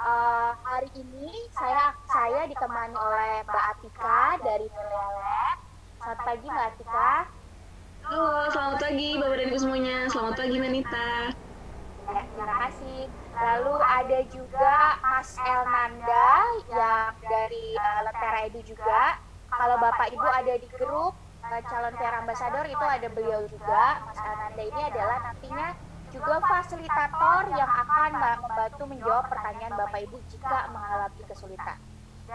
Hari ini saya ditemani oleh Mbak Atika dari Nuria Lab. Selamat pagi Mbak Atika. Halo, selamat pagi Bapak dan Ibu semuanya. Selamat pagi Manita. Ya, terima kasih. Lalu ada juga Mas Elnanda yang dari Lentera Edu juga. Kalau Bapak Ibu ada di grup calon PR Ambassador itu ada beliau juga. Mas Elnanda ini adalah nantinya juga fasilitator yang akan membantu menjawab pertanyaan Bapak Ibu jika mengalami kesulitan.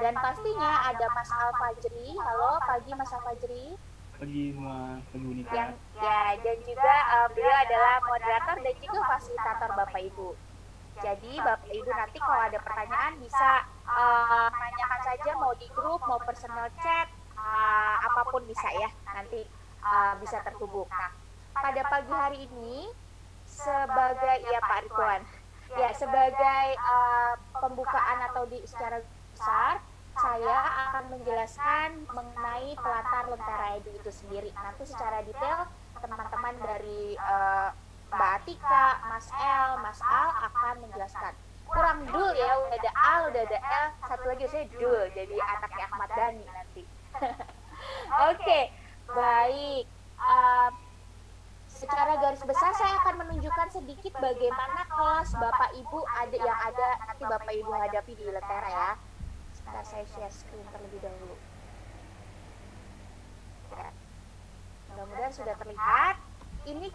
Dan pastinya ada Mas Alfajri. Halo, pagi Mas Alfajri. Pagi Mas, pagi Yang Unita. dan juga beliau adalah moderator dan juga fasilitator Bapak Ibu. Jadi Bapak Ibu nanti kalau ada pertanyaan bisa tanyakan saja mau di grup, mau personal chat, apapun bisa ya, nanti bisa terhubung. Nah, pada pagi hari ini sebagai ya Pak Ridwan, ya sebagai pembukaan atau secara besar saya akan menjelaskan mengenai pelatar Lentera Edu itu sendiri. Nanti secara detail teman-teman dari Mbak Atika, Mas El, Mas Al akan menjelaskan. Kurang dul ya, udah ada Al, udah ada L, satu lagi saya dul, jadi anaknya Ahmad Dhani nanti. Oke, baik. Secara garis besar saya akan menunjukkan sedikit bagaimana kelas Bapak Ibu yang ada nanti Bapak Ibu hadapi di Lentera ya. Sebentar saya share screen terlebih dahulu. Ya. Mudah-mudahan sudah terlihat. Ini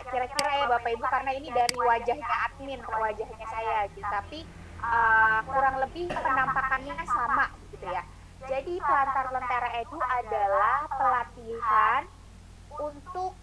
kira-kira ya Bapak Ibu karena ini dari wajahnya admin ke wajahnya saya gitu. Tapi kurang lebih penampakannya sama gitu ya. Jadi Pelantar Lentera Edu adalah pelatihan untuk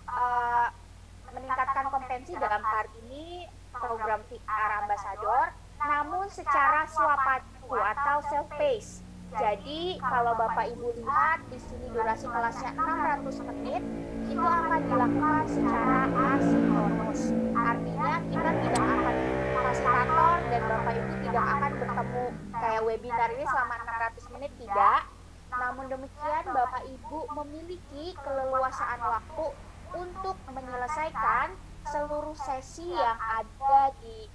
meningkatkan kompetensi dalam hal ini program PR Ambassador, namun secara swapadu atau self pace. Jadi kalau Bapak Ibu lihat di sini durasi kelasnya 600 menit, itu akan dilakukan secara asinkronus. Artinya kita tidak akan fasilitator dan Bapak Ibu tidak akan bertemu kayak webinar ini selama 600 menit tidak. Namun demikian Bapak Ibu memiliki keleluasaan waktu untuk menyelesaikan seluruh sesi yang ada di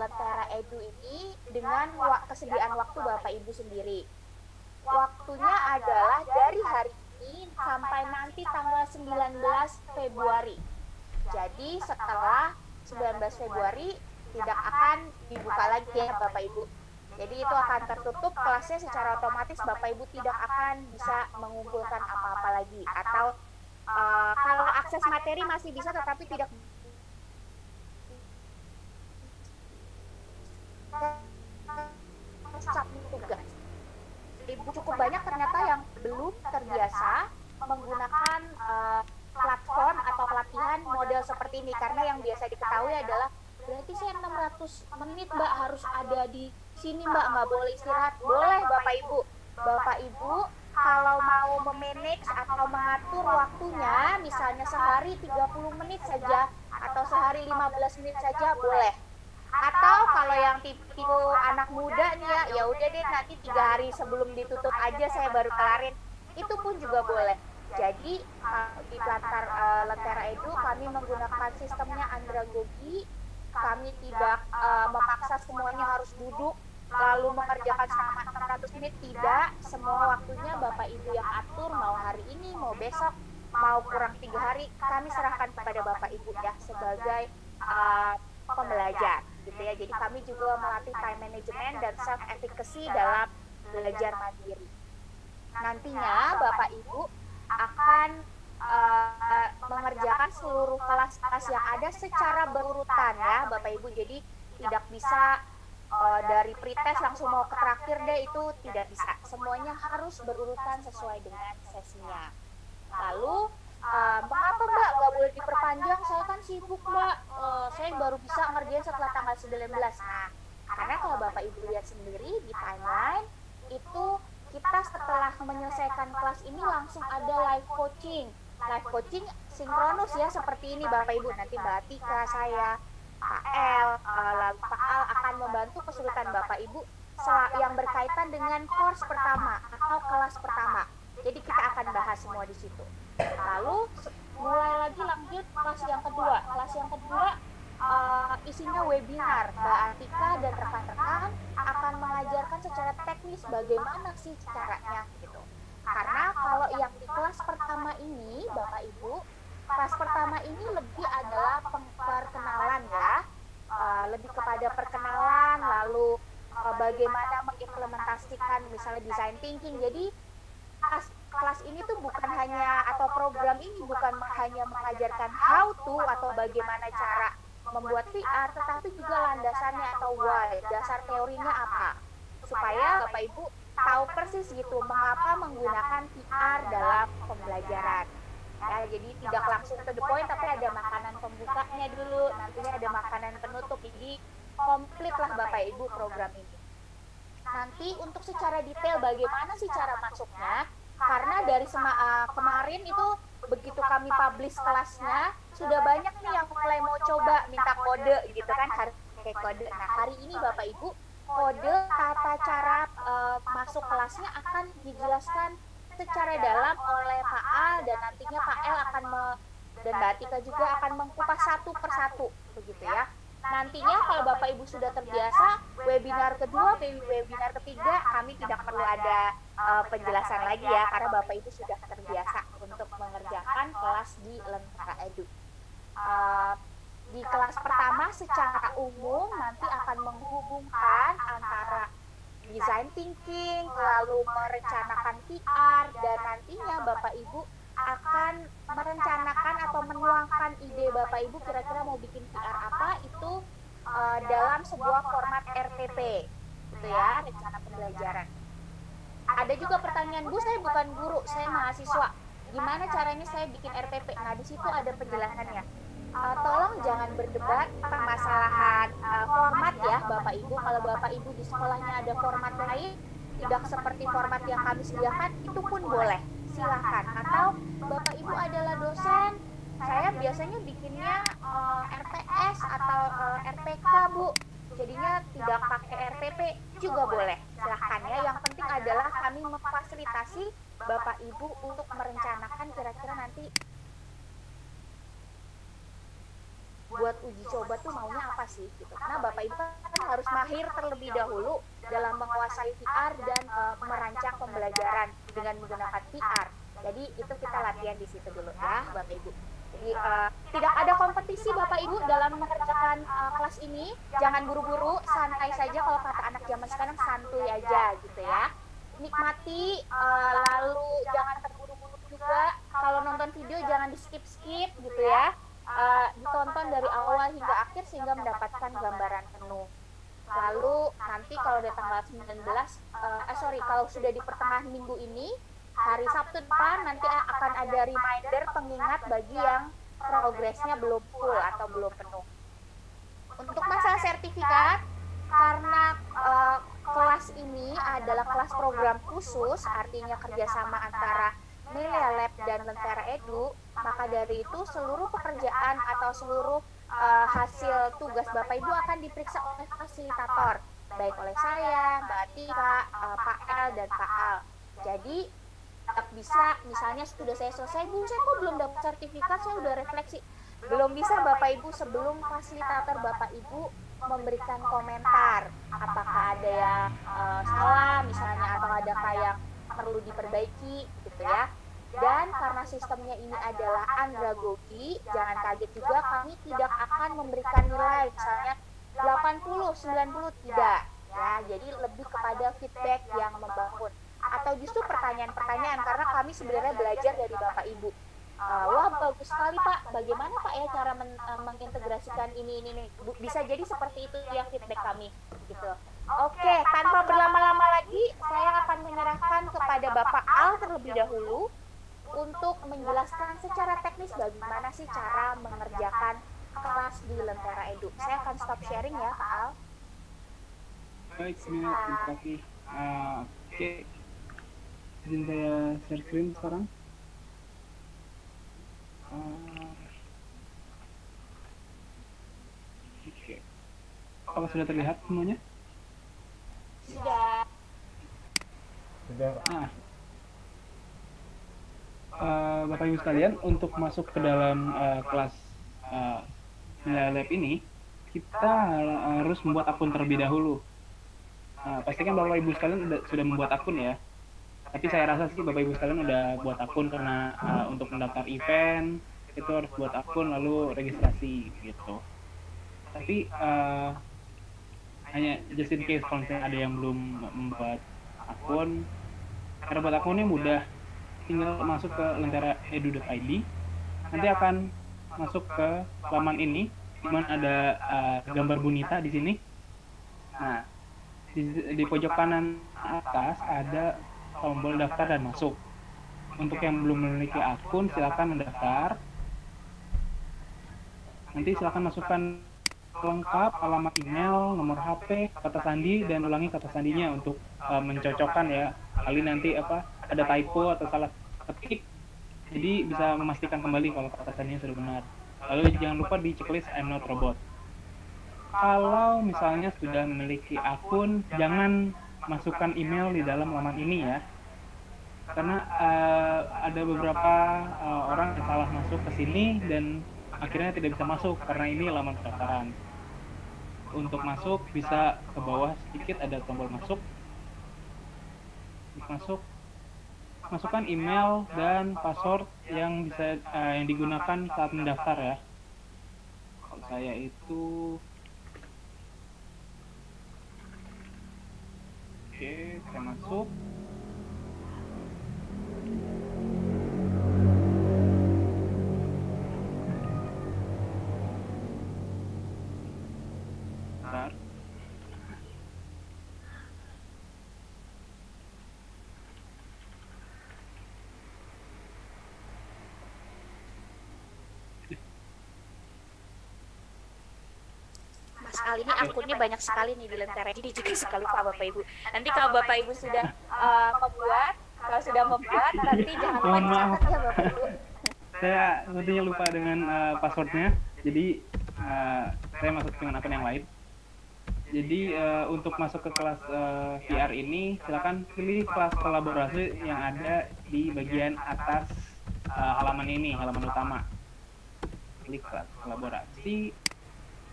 Lentera Edu ini dengan kesediaan waktu Bapak Ibu sendiri. Waktunya adalah dari hari ini sampai nanti tanggal 19 Februari. Jadi setelah 19 Februari tidak akan dibuka lagi ya Bapak Ibu. Jadi itu akan tertutup kelasnya secara otomatis, Bapak Ibu tidak akan bisa mengumpulkan apa-apa lagi. Atau kalau akses materi masih bisa tetapi tidak tugas. Ibu cukup banyak ternyata yang belum terbiasa menggunakan platform atau pelatihan model seperti ini karena yang biasa diketahui adalah berarti saya 600 menit Mbak harus ada di sini Mbak, nggak boleh istirahat. Boleh Bapak Ibu. Bapak Ibu kalau mau memanage atau mengatur waktunya misalnya sehari 30 menit saja atau sehari 15 menit saja boleh. Atau kalau yang tipe anak muda nih ya udah deh nanti 3 hari sebelum ditutup aja saya baru kelarin, itu pun juga boleh. Jadi di Pelantar Lentera Edu kami menggunakan sistemnya andragogi. Kami tidak memaksa semuanya harus duduk lalu mengerjakan selama 600 menit, tidak. Semua waktunya Bapak Ibu yang atur, mau hari ini, mau besok, mau kurang 3 hari, kami serahkan kepada Bapak Ibu ya sebagai pembelajar gitu ya. Jadi kami juga melatih time management dan self efficacy dalam belajar mandiri. Nantinya Bapak Ibu akan mengerjakan seluruh kelas-kelas yang ada secara berurutan ya Bapak Ibu. Jadi tidak bisa dari pretest langsung mau ke terakhir deh, itu tidak bisa. Semuanya harus berurutan sesuai dengan sesinya. Lalu mengapa Mbak nggak boleh diperpanjang? Saya kan sibuk Mbak, saya baru bisa ngerjain setelah tanggal 19. Nah, karena kalau Bapak Ibu lihat sendiri di timeline, itu kita setelah menyelesaikan kelas ini langsung ada live coaching. Live coaching sinkronus ya, seperti ini Bapak Ibu. Nanti Mbak Atika, saya, Pak El, lalu Pak Al akan membantu kesulitan Bapak Ibu yang berkaitan dengan course pertama atau kelas pertama. Jadi kita akan bahas semua di situ. Lalu mulai lagi lanjut kelas yang kedua. Kelas yang kedua isinya webinar. Mbak Atika dan rekan-rekan teknis bagaimana sih caranya gitu. Karena kalau yang di kelas pertama ini, Bapak Ibu, kelas pertama ini lebih adalah perkenalan ya, lebih kepada perkenalan, lalu bagaimana mengimplementasikan misalnya design thinking. Jadi kelas ini tuh bukan hanya, atau program ini bukan hanya mengajarkan how to atau bagaimana cara membuat VR, tetapi juga landasannya atau why, dasar teorinya apa, supaya Bapak Ibu tahu persis gitu mengapa menggunakan VR dalam pembelajaran. Ya, jadi tidak langsung to the point, tapi ada makanan pembukanya dulu, nantinya ada makanan penutup. Jadi komplit lah Bapak Ibu program ini. Nanti untuk secara detail bagaimana sih cara masuknya, karena dari kemarin itu begitu kami publish kelasnya, sudah banyak nih yang mulai mau coba minta kode gitu kan, harus pakai kode. Nah, hari ini Bapak Ibu, kode tata cara masuk kelasnya akan dijelaskan secara dalam oleh Pak Al, dan nantinya Pak El akan dan Mbak Tika juga akan mengkupas satu persatu begitu ya. Nantinya kalau Bapak Ibu sudah terbiasa, webinar kedua, webinar ketiga kami tidak perlu ada penjelasan lagi ya, karena Bapak Ibu sudah terbiasa untuk mengerjakan kelas di Lentera Edu. Di kelas pertama secara umum nanti akan menghubungkan antara design thinking, lalu merencanakan VR, dan nantinya Bapak Ibu akan merencanakan atau menuangkan ide Bapak Ibu kira-kira mau bikin VR apa itu dalam sebuah format RTP gitu ya, rencana pembelajaran. Ada juga pertanyaan, Bu, saya bukan guru, saya mahasiswa, gimana caranya saya bikin RTP? Nah, di situ ada penjelasannya. Tolong jangan berdebat permasalahan format ya Bapak Ibu. Kalau Bapak Ibu di sekolahnya ada format lain, tidak seperti format yang kami sediakan, itu pun boleh, silahkan. Atau Bapak Ibu adalah dosen, saya biasanya bikinnya RTS atau RPK Bu, jadinya tidak pakai RTP juga boleh, silahkan ya. Yang penting adalah kami memfasilitasi Bapak Ibu untuk merencanakan kira-kira nanti buat uji coba tuh maunya apa sih gitu. Karena Bapak Ibu kan harus mahir terlebih dahulu dalam menguasai VR dan merancang pembelajaran dengan menggunakan VR. Jadi itu kita latihan di situ dulu ya Bapak Ibu. Jadi tidak ada kompetisi Bapak Ibu dalam mengerjakan kelas ini. Jangan buru-buru, santai saja, kalau kata anak zaman sekarang santuy aja gitu ya. Nikmati, lalu jangan terburu-buru juga. Kalau nonton video jangan di skip-skip gitu ya. Ditonton dari awal hingga akhir sehingga mendapatkan gambaran penuh. Lalu nanti kalau di tanggal 19, kalau sudah di pertengahan minggu ini, hari Sabtu depan nanti akan ada reminder pengingat bagi yang progresnya belum full atau belum penuh. Untuk masalah sertifikat, karena kelas ini adalah kelas program khusus, artinya kerjasama antara Melia Lab dan Lentera Edu, maka dari itu seluruh pekerjaan atau seluruh hasil tugas Bapak Ibu akan diperiksa oleh fasilitator, baik oleh saya, Mbak Tika, Pak El, dan Pak Al. Jadi bisa, misalnya sudah saya selesai, Bu, saya kok belum dapat sertifikat, saya udah refleksi. Belum bisa Bapak Ibu sebelum fasilitator Bapak Ibu memberikan komentar, apakah ada yang salah misalnya, atau adakah yang perlu diperbaiki gitu ya. Dan karena sistemnya ini adalah andragogi, jangan kaget juga, kami tidak akan memberikan nilai misalnya 80, 90, tidak ya. Jadi lebih kepada feedback yang membangun atau justru pertanyaan-pertanyaan, karena kami sebenarnya belajar dari Bapak Ibu. Wah, bagus sekali Pak, bagaimana Pak ya cara mengintegrasikan ini bisa jadi seperti itu ya feedback kami gitu. Oke, tanpa berlama-lama lagi, saya akan menyerahkan kepada Bapak Al terlebih dahulu untuk menjelaskan secara teknis bagaimana sih cara mengerjakan kelas di Lentera Edu. Saya akan stop sharing ya Pak Al. Baik, terima kasih. Oke, izin saya share screen sekarang. Oke, apakah sudah terlihat semuanya? Sudah. Nah, Bapak Ibu sekalian, untuk masuk ke dalam kelas Melia Lab ini, kita harus membuat akun terlebih dahulu. pastikan Bapak Ibu sekalian sudah membuat akun ya. Tapi saya rasa sih Bapak Ibu sekalian udah buat akun karena untuk mendaftar event itu harus buat akun lalu registrasi gitu. Tapi hanya just in case kalau misalnya ada yang belum membuat akun, cara buat akunnya mudah, tinggal masuk ke lentera.edu.id, nanti akan masuk ke laman ini, di mana ada gambar Bunita di sini. Nah, di pojok kanan atas ada tombol daftar dan masuk. Untuk yang belum memiliki akun, silakan mendaftar. Nanti silakan masukkan lengkap, alamat email, nomor HP, kata sandi, dan ulangi kata sandinya untuk mencocokkan ya. Kali nanti ada typo atau salah ketik, jadi bisa memastikan kembali kalau kata sandinya sudah benar. Lalu jangan lupa di checklist I'm not robot. Kalau misalnya sudah memiliki akun, jangan masukkan email di dalam laman ini ya. Karena ada beberapa orang yang salah masuk ke sini dan akhirnya tidak bisa masuk karena ini laman pendaftaran. Untuk masuk bisa ke bawah sedikit ada tombol masuk. Masuk, masukkan email dan password yang bisa yang digunakan saat mendaftar ya. Kalau saya itu oke, saya masuk. Bentar. Mas Ali ini akunnya banyak sekali nih di Lentera, jadi juga sekali Pak Bapak Ibu. Nanti kalau Bapak Ibu sudah membuat, kalau sudah membuat, nanti jangan lupa dicatat ya Bapak Ibu. Saya tentunya lupa dengan passwordnya, jadi saya masuk dengan akun yang lain. Jadi untuk masuk ke kelas VR ini, silakan pilih kelas kolaborasi yang ada di bagian atas halaman ini, halaman utama. Pilih kelas kolaborasi.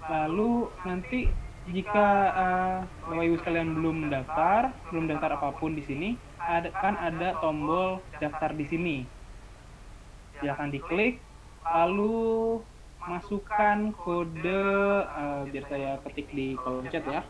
Lalu nanti jika Bapak Ibu sekalian belum daftar apapun di sini, kan ada tombol daftar di sini. Silakan diklik, lalu masukkan kode, biar saya ketik di kolom chat ya.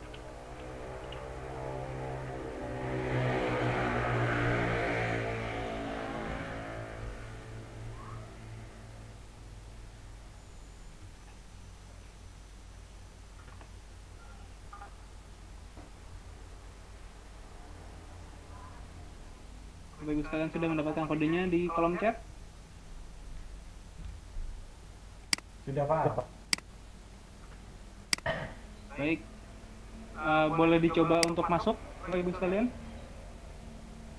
Bapak Ibu sekalian sudah mendapatkan kodenya di kolom chat? Sudah Pak. Baik, boleh dicoba untuk masuk, Bapak Ibu sekalian?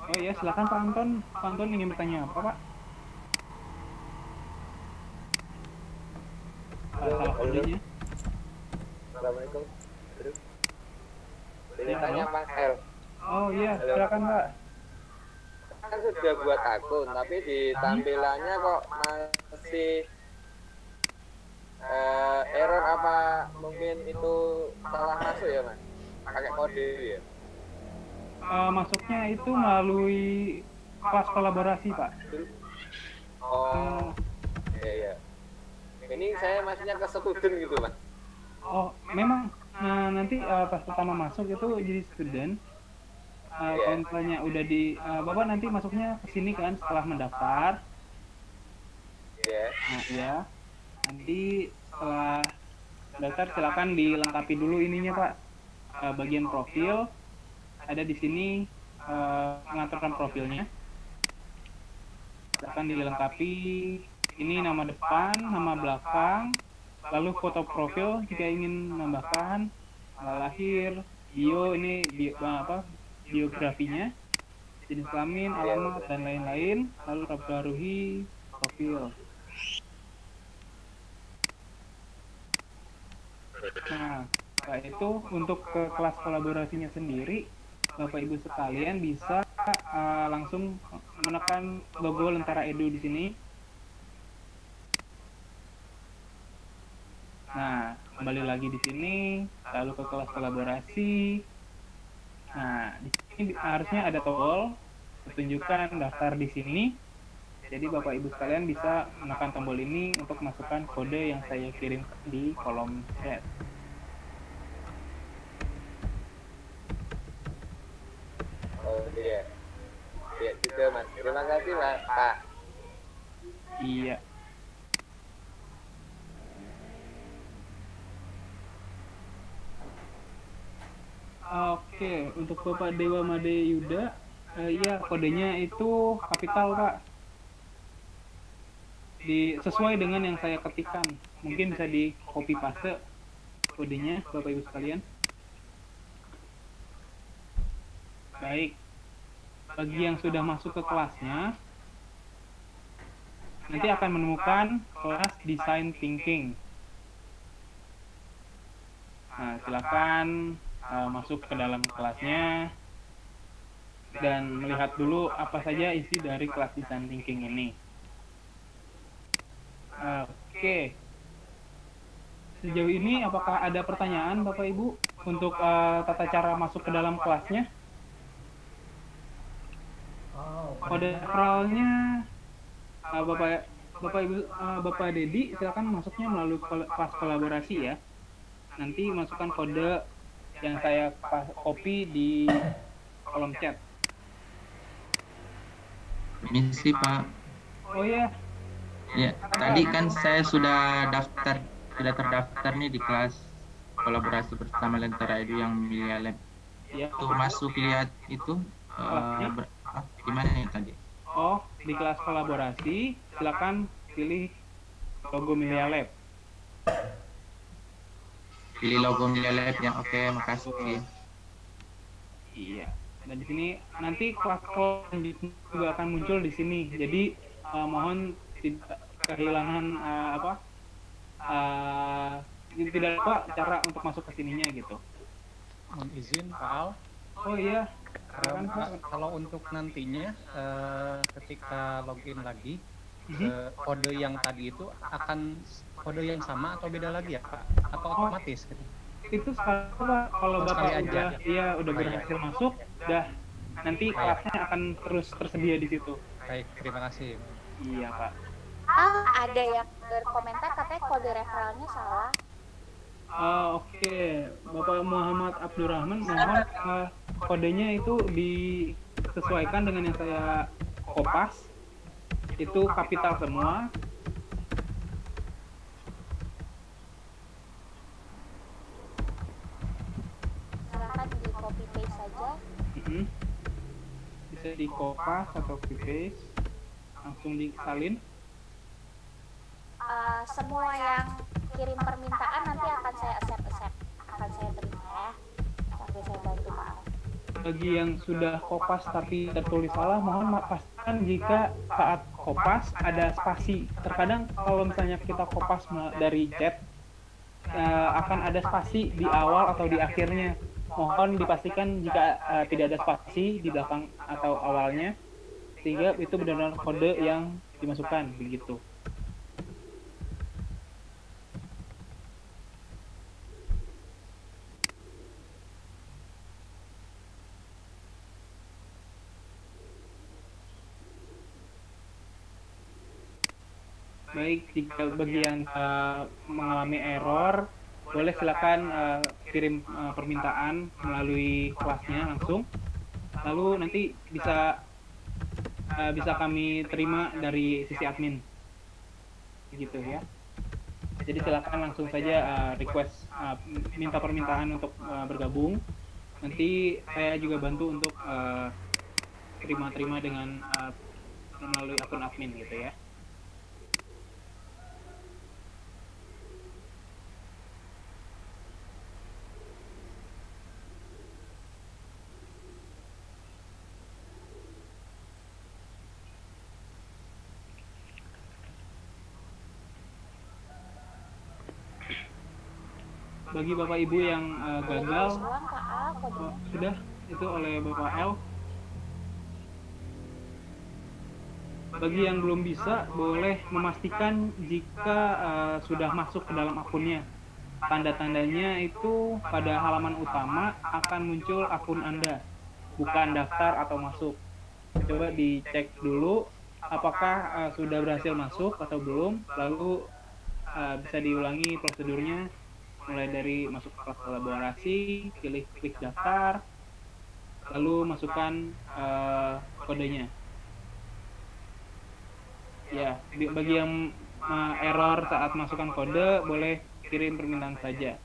Oh ya, silakan Pak Anton. Pak Anton ingin bertanya apa, Pak? Salah kodenya. Assalamualaikum. Boleh Ya, tanya halo. Mas El. Oh iya, silakan Pak. Kan sudah buat akun, tapi di tampilannya kok masih error, apa mungkin itu salah masuk ya Mas? Pakai kode ya? Masuknya itu melalui kelas kolaborasi, Pak. Oh, iya. Ini saya masuknya ke student gitu Mas. Oh, memang nanti pas pertama masuk itu jadi student. Kalau misalnya udah Bapak nanti masuknya ke sini kan setelah mendaftar. Iya. Nah, ya. Nanti setelah daftar silakan dilengkapi dulu ininya, Pak. Bagian profil ada di sini, mengaturkan profilnya. Silakan dilengkapi ini nama depan, nama belakang, lalu foto profil jika ingin menambahkan, tanggal lahir, ini biografinya, jenis kelamin, alamat dan lain-lain, lalu perbaharui profil. Nah, setelah itu untuk ke kelas kolaborasinya sendiri, Bapak Ibu sekalian bisa langsung menekan logo Lentera Edu di sini. Nah, kembali lagi di sini, lalu ke kelas kolaborasi. Nah, di sini harusnya ada tombol tunjukkan daftar di sini. Jadi Bapak Ibu sekalian bisa menekan tombol ini untuk masukkan kode yang saya kirim di kolom chat. Oh iya. Iya juga Mas. Terima kasih Mas, Pak. Iya. Oke, untuk Bapak Dewa Made Yuda, iya kodenya itu kapital Pak. Sesuai dengan yang saya ketikkan. Mungkin bisa di copy paste kodenya Bapak Ibu sekalian. Baik. Bagi yang sudah masuk ke kelasnya, nanti akan menemukan kelas Design Thinking. Nah, silakan masuk ke dalam kelasnya dan melihat dulu apa saja isi dari kelas Design Thinking ini. Oke. Sejauh ini apakah ada pertanyaan Bapak Ibu untuk tata cara masuk ke dalam kelasnya? Kode referralnya Bapak Ibu Bapak Dedi silakan masuknya melalui kelas kolaborasi ya. Nanti masukkan kode yang saya copy di kolom chat. Ini sih Pak. Oh ya. Ya, tadi kan saya sudah terdaftar nih di kelas kolaborasi bersama Lentera Edu yang Milia Lab. Ya. Tuh masuk lihat itu gimana ya tadi? Oh, di kelas kolaborasi silakan pilih logo Milia Lab. Pilih logo Milia Lab yang oke, makasih. Iya. Dan di sini nanti kelas-kelas juga akan muncul di sini. Jadi mohon tidak kehilangan tidak lupa cara untuk masuk ke sininya gitu. Mohon izin Pak Al. Oh iya. Silakan, Pak. Kalau untuk nantinya ketika login lagi kode yang tadi itu akan kode yang sama atau beda lagi ya Pak? Atau otomatis? Itu sekarang Pak, kalau Bapak udah berhasil masuk, nanti kelasnya akan terus tersedia di situ. Baik, terima kasih. Iya Pak. Ada yang berkomentar katanya kode referralnya salah. Oke. Bapak Muhammad Abdurrahman, mohon kodenya itu disesuaikan dengan yang saya kopas. Itu kapital semua. Silakan di copy paste saja. Bisa di kopas atau copy paste, langsung disalin. Semua yang kirim permintaan nanti akan saya accept, akan saya terima ya. Sampai saya bantu Pak Al. Bagi yang sudah kopas tapi tertulis salah, mohon pastikan jika saat kopas ada spasi. Terkadang kalau misalnya kita kopas dari chat, akan ada spasi di awal atau di akhirnya. Mohon dipastikan jika tidak ada spasi di belakang atau awalnya, sehingga itu benar-benar kode yang dimasukkan begitu. Baik, jika bagi yang mengalami error, boleh silakan kirim permintaan melalui kelasnya langsung. Lalu nanti bisa kami terima dari sisi admin, gitu ya. Jadi silakan langsung saja request minta permintaan untuk bergabung. Nanti saya juga bantu untuk terima dengan melalui akun admin gitu ya. Bagi Bapak Ibu yang gagal, sudah itu oleh Bapak L. Bagi yang belum bisa, boleh memastikan jika sudah masuk ke dalam akunnya. tanda-tandanya itu pada halaman utama akan muncul akun Anda, bukan daftar atau masuk. Coba dicek dulu apakah sudah berhasil masuk atau belum, lalu bisa diulangi prosedurnya, mulai dari masuk kelas kolaborasi, pilih klik daftar, lalu masukkan kodenya. Ya, bagi yang error saat masukkan kode, boleh kirim permintaan saja.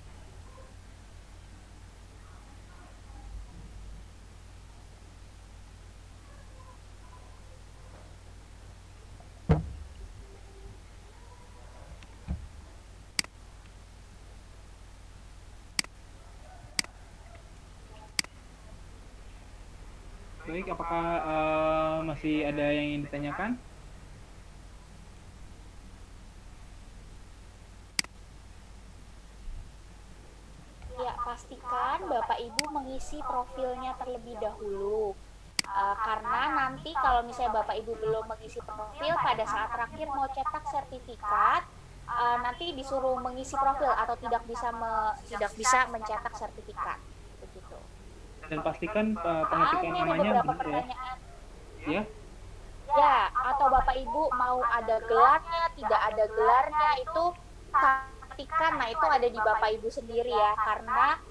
Baik, apakah masih ada yang ingin ditanyakan? Ya, pastikan Bapak Ibu mengisi profilnya terlebih dahulu. Karena nanti kalau misalnya Bapak Ibu belum mengisi profil, pada saat terakhir mau cetak sertifikat, nanti disuruh mengisi profil atau tidak bisa mencetak sertifikat. Begitu. Dan pastikan Ini pengetikan ada namanya beberapa benar ya. pertanyaan. Ya, Ya, atau Bapak Ibu mau ada gelarnya, tidak ada gelarnya, itu pastikan. Nah, itu ada di Bapak Ibu sendiri ya, karena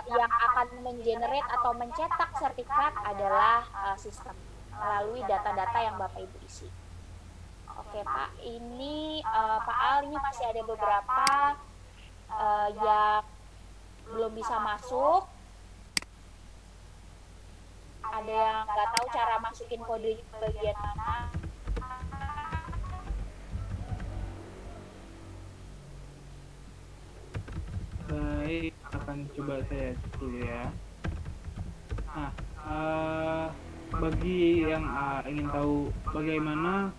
yang akan mengenerate atau mencetak sertifikat adalah sistem melalui data-data yang Bapak Ibu isi. Oke Pak, ini Pak Al, ini masih ada beberapa yang belum bisa masuk. Ada yang nggak tahu cara masukin kode bagian mana. baik, akan coba saya cek dulu ya. Nah, bagi yang ingin tahu bagaimana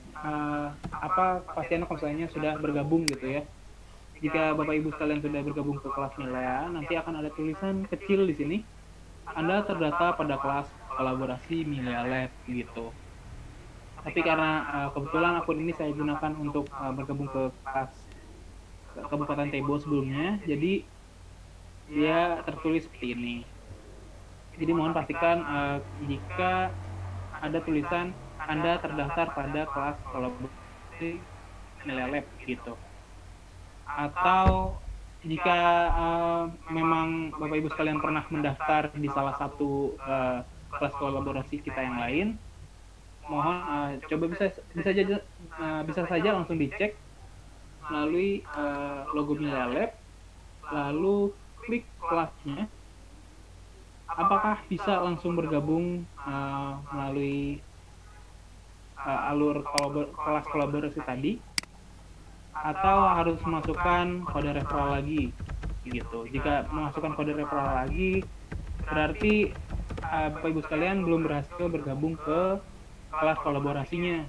apa kepastian kalau misalnya sudah bergabung gitu ya. Jika Bapak Ibu sekalian sudah bergabung ke kelas Milea, nanti akan ada tulisan kecil di sini. Anda terdata pada kelas kolaborasi Milea Lab gitu. Tapi karena kebetulan akun ini saya gunakan untuk bergabung ke kelas Kabupaten Tebo sebelumnya, jadi dia tertulis seperti ini. Jadi mohon pastikan jika ada tulisan Anda terdaftar pada kelas kolaborasi Milea Lab gitu. Atau jika memang Bapak Ibu sekalian pernah mendaftar di salah satu kelas kolaborasi kita yang lain, mohon coba bisa saja langsung dicek melalui logo Milea Lab, lalu klik kelasnya, apakah bisa langsung bergabung melalui alur kelas kolaborasi tadi, atau harus memasukkan kode referral lagi gitu. Jika memasukkan kode referral lagi, berarti Bapak Ibu sekalian belum berhasil bergabung ke kelas kolaborasinya,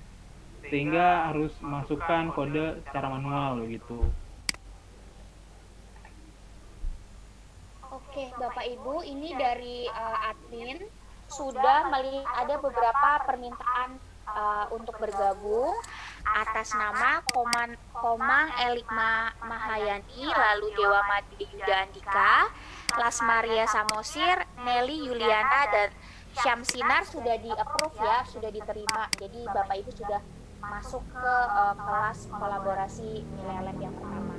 sehingga harus masukkan kode secara manual gitu. Oke, Bapak Ibu, ini dari admin sudah melihat ada beberapa permintaan untuk bergabung atas nama Komang Elikma Mahayani, lalu Dewa Madi Yuda Andika, Las Maria Samosir, Nelly Yuliana, dan Syamsinar sudah di-approve ya, sudah diterima. Jadi Bapak Ibu sudah masuk ke kelas kolaborasi Milea Lab yang pertama.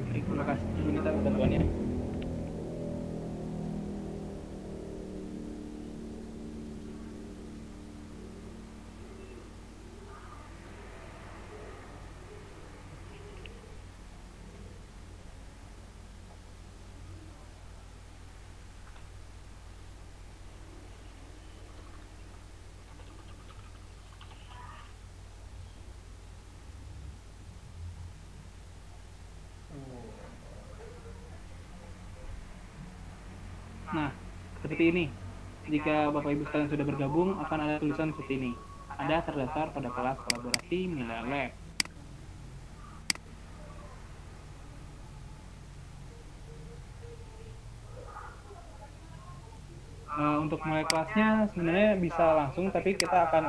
Baik, terima kasih Junita bantuannya. Nah, seperti ini. Jika Bapak Ibu sekalian sudah bergabung, akan ada tulisan seperti ini. Anda terdaftar pada kelas kolaborasi Milea Lab. Untuk mulai kelasnya sebenarnya bisa langsung, tapi kita akan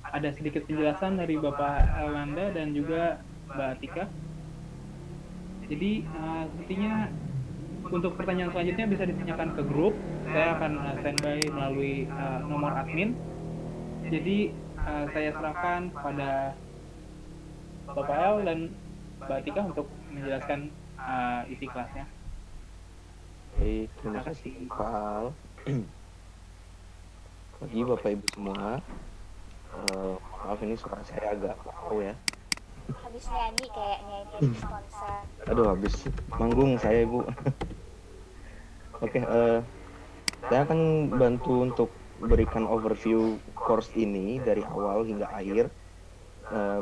ada sedikit penjelasan dari Bapak Elanda dan juga Mbak Atika. Jadi sepertinya untuk pertanyaan selanjutnya bisa ditanyakan ke grup. Saya akan standby melalui nomor admin. Jadi saya serahkan kepada Bapak El dan Mbak Tika untuk menjelaskan isi kelasnya. Baik, terima kasih Pak Al. Bagi Bapak Ibu semua, maaf ini suara saya agak bau ya. Habis nyanyi kayaknya itu konser. Aduh, habis manggung saya Ibu. Oke, saya akan bantu untuk berikan overview course ini dari awal hingga akhir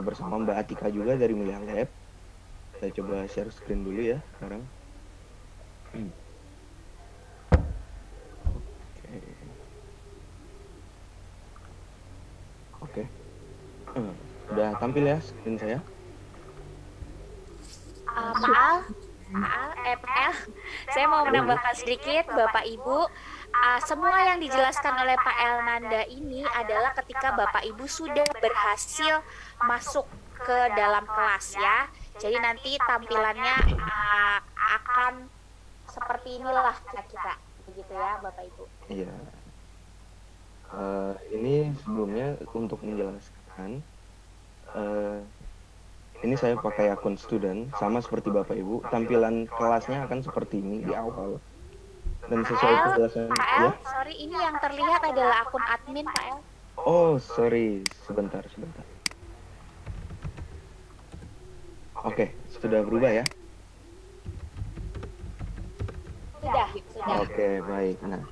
bersama Mbak Atika juga dari Milia Lab. Saya coba share screen dulu ya sekarang. Oke. Udah tampil ya screen saya? PL, saya mau menambahkan sedikit Bapak Ibu. Semua yang dijelaskan oleh Pak Elnanda ini adalah ketika Bapak Ibu sudah berhasil masuk ke dalam kelas ya. Jadi nanti tampilannya akan seperti inilah kira-kira, begitu ya Bapak Ibu. Iya. Ini sebelumnya untuk menjelaskan, ini saya pakai akun student sama seperti Bapak Ibu. Tampilan kelasnya akan seperti ini di awal. Dan sesuai penjelasan Pak El, ya. sorry, ini yang terlihat adalah akun admin Pak El. Oh, sorry, sebentar. Oke, sudah berubah ya? Sudah. Oke, baik. Nah,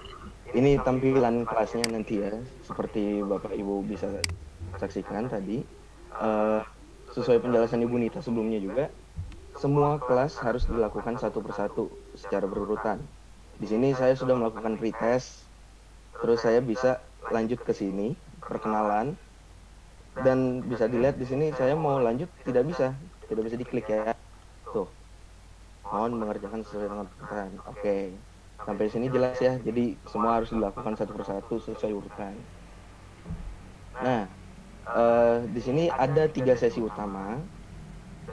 ini tampilan kelasnya nanti ya, seperti Bapak Ibu bisa saksikan tadi. Sesuai penjelasan Ibu Nita sebelumnya juga, semua kelas harus dilakukan satu persatu secara berurutan. Di sini saya sudah melakukan pretest, terus saya bisa lanjut ke sini, perkenalan, dan bisa dilihat di sini saya mau lanjut tidak bisa diklik ya. Tuh, mohon mengerjakan sesuai dengan peraturan. Oke, sampai sini jelas ya. Jadi semua harus dilakukan satu persatu sesuai urutan. Nah, di sini ada 3 sesi utama.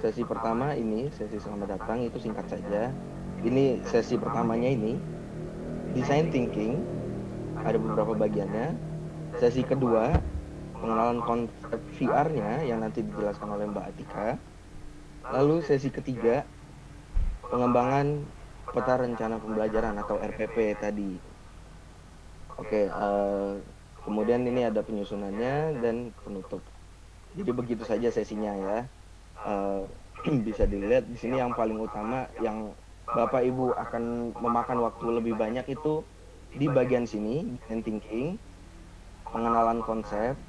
Sesi pertama ini sesi selamat datang, itu singkat saja. Ini sesi pertamanya ini design thinking, ada beberapa bagiannya. Sesi kedua pengenalan konsep VR-nya yang nanti dijelaskan oleh Mbak Atika. Lalu sesi ketiga pengembangan peta rencana pembelajaran atau RPP tadi. Oke, kemudian ini ada penyusunannya dan penutup. Jadi begitu saja sesinya ya. Bisa dilihat di sini yang paling utama yang Bapak Ibu akan memakan waktu lebih banyak itu di bagian sini, design thinking, pengenalan konsep,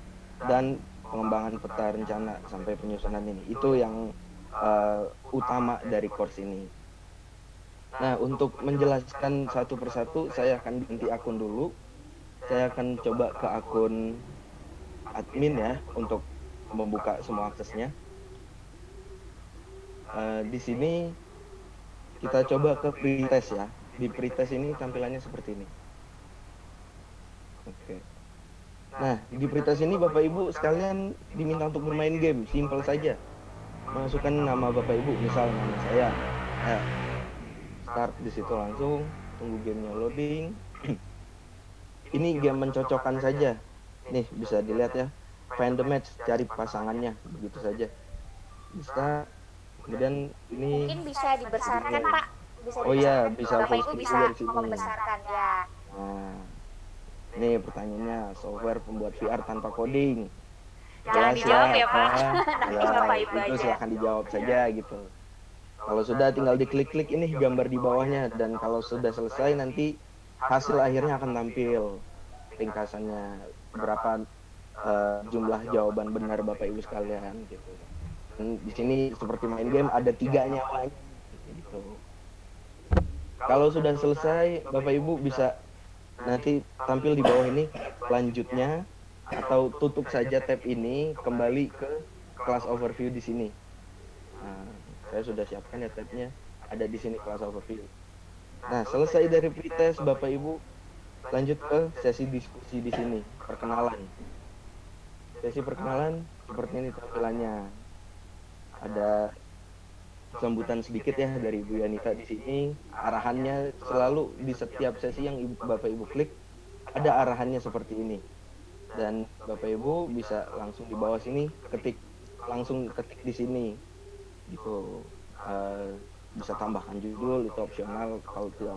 dan pengembangan peta rencana sampai penyusunan ini. Itu yang utama dari course ini. Nah, untuk menjelaskan satu persatu, saya akan ganti akun dulu. Saya akan coba ke akun admin ya, untuk membuka semua aksesnya. Di sini kita coba ke pretest ya. Di pretest ini tampilannya seperti ini. Oke. Nah, di pretest ini Bapak Ibu sekalian diminta untuk bermain game, simple saja. Masukkan nama Bapak Ibu, misal nama saya. Start di situ langsung, tunggu gamenya loading. Ini game mencocokkan saja. Nih, bisa dilihat ya. Find the match, cari pasangannya, begitu saja. Bisa. Kemudian ini Mungkin bisa dibesarkan Pak. Oh iya, bisa Bapak Ibu full bisa screen dari sini. membesarkan ya. Nah, ini pertanyaannya, software pembuat VR tanpa coding. Jangan dijawab ya Pak. Nanti Ya, Bapak Ibu itu aja. silahkan dijawab saja gitu. Kalau sudah tinggal diklik-klik ini gambar di bawahnya, dan kalau sudah selesai nanti hasil akhirnya akan tampil ringkasannya berapa jumlah jawaban benar Bapak Ibu sekalian gitu. Dan di sini seperti main game ada 3 nyawanya gitu. Kalau sudah selesai Bapak Ibu bisa nanti tampil di bawah ini lanjutnya, atau tutup saja tab ini, kembali ke kelas overview di sini. Nah, saya sudah siapkan ya tabnya, ada di sini kelas overview. Nah, selesai dari pretest Bapak Ibu lanjut ke sesi diskusi di sini, perkenalan. Sesi perkenalan seperti ini tampilannya. Ada sambutan sedikit ya dari Ibu Yanita di sini. Arahannya selalu di setiap sesi yang Bapak Ibu klik ada arahannya seperti ini. Dan Bapak Ibu bisa langsung di bawah sini langsung ketik di sini gitu. Bisa tambahkan judul, itu opsional. Kalau tidak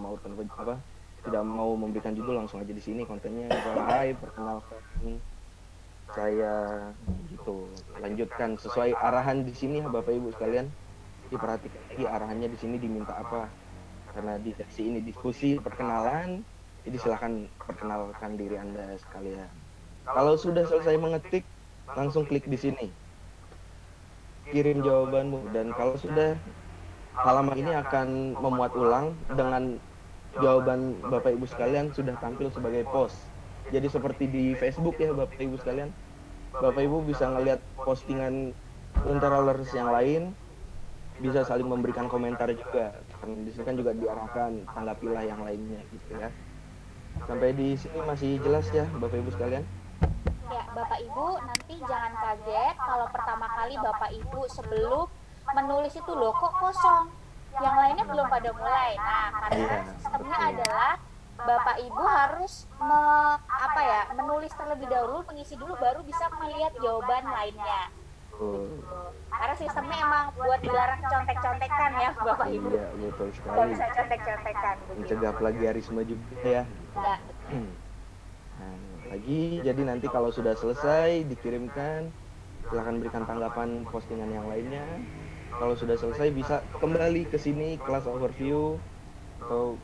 mau memberikan judul, langsung aja di sini kontennya. Misalnya, hai, perkenalkan saya gitu. Lanjutkan sesuai arahan di sini ya Bapak Ibu sekalian. Diperhatikan lagi arahannya di sini diminta apa. Karena di sesi ini diskusi perkenalan, jadi silakan perkenalkan diri Anda sekalian. Kalau sudah selesai mengetik, langsung klik di sini. Kirim jawabanmu, dan kalau sudah, halaman ini akan memuat ulang dengan jawaban Bapak Ibu sekalian sudah tampil sebagai post. Jadi seperti di Facebook ya Bapak Ibu sekalian. Bapak Ibu bisa ngelihat postingan Luntarolers yang lain, bisa saling memberikan komentar juga. Karena di sini kan juga diarahkan tanggapilah yang lainnya gitu ya. Sampai di sini masih jelas ya Bapak Ibu sekalian? Ya, Bapak Ibu nanti jangan kaget kalau pertama kali Bapak Ibu sebelum menulis itu loh kok kosong. Yang lainnya belum pada mulai. Nah, karena sistemnya adalah Bapak Ibu harus menulis terlebih dahulu, mengisi dulu baru bisa melihat jawaban lainnya. Karena sistemnya emang buat dilarang contek-contekan ya Bapak Ibu. Iya, betul sekali. Nggak bisa contek-contekan. Mencegah plagiarisme juga ya. Ya. Nah, lagi, jadi nanti kalau sudah selesai dikirimkan, silahkan berikan tanggapan postingan yang lainnya. Kalau sudah selesai bisa kembali ke sini kelas overview, atau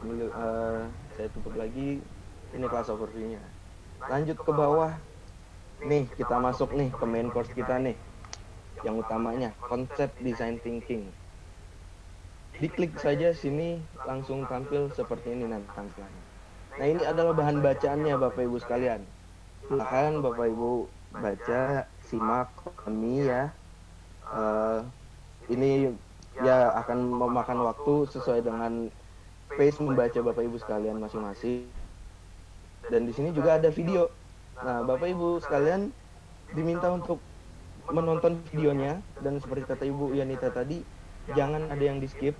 saya tutup lagi, ini kelas overview-nya. Lanjut ke bawah, nih kita masuk nih ke main course kita nih, yang utamanya konsep design thinking. Diklik saja sini langsung tampil seperti ini nanti tampilannya. Nah, ini adalah bahan bacaannya Bapak Ibu sekalian. Silakan Bapak Ibu baca, simak, pahami ya. Ini ya akan memakan waktu sesuai dengan pace membaca Bapak Ibu sekalian masing-masing. Dan di sini juga ada video. Nah, Bapak Ibu sekalian diminta untuk menonton videonya, dan seperti kata Ibu Yanita tadi, jangan ada yang di-skip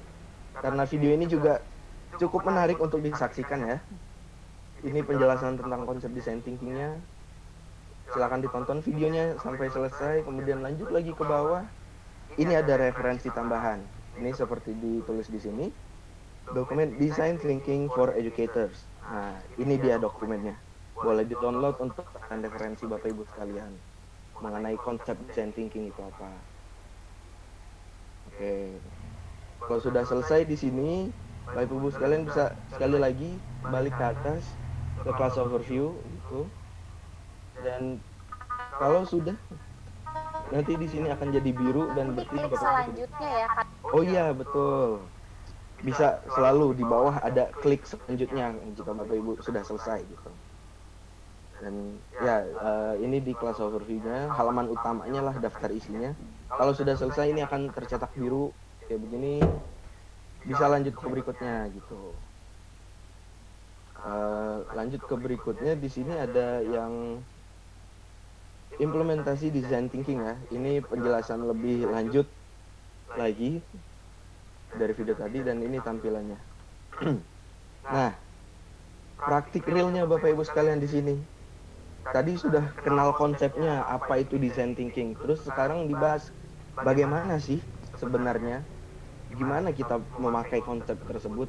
karena video ini juga cukup menarik untuk disaksikan ya. Ini penjelasan tentang konsep design thinking-nya. Silakan ditonton videonya sampai selesai, kemudian lanjut lagi ke bawah. Ini ada referensi tambahan. Ini seperti ditulis di sini. Dokumen Design Thinking for Educators. Nah, ini dia dokumennya. Boleh di-download untuk referensi Bapak Ibu sekalian mengenai konsep design thinking itu apa. Oke. Kalau sudah selesai di sini, Bapak Ibu sekalian bisa sekali lagi balik ke atas ke class overview gitu. Dan kalau sudah, nanti di sini akan jadi biru dan berarti selanjutnya ya. Oh iya, betul. Bisa selalu di bawah ada klik selanjutnya jika Bapak Ibu sudah selesai gitu. Dan ya ini di class overview-nya, halaman utamanya lah daftar isinya. Kalau sudah selesai ini akan tercetak biru kayak begini. Bisa lanjut ke berikutnya gitu. Lanjut ke berikutnya, di sini ada yang implementasi design thinking ya. Ini penjelasan lebih lanjut lagi dari video tadi, dan ini tampilannya. Nah, praktik realnya Bapak Ibu sekalian di sini. Tadi sudah kenal konsepnya apa itu design thinking. Terus sekarang dibahas bagaimana sih sebenarnya, gimana kita memakai konsep tersebut.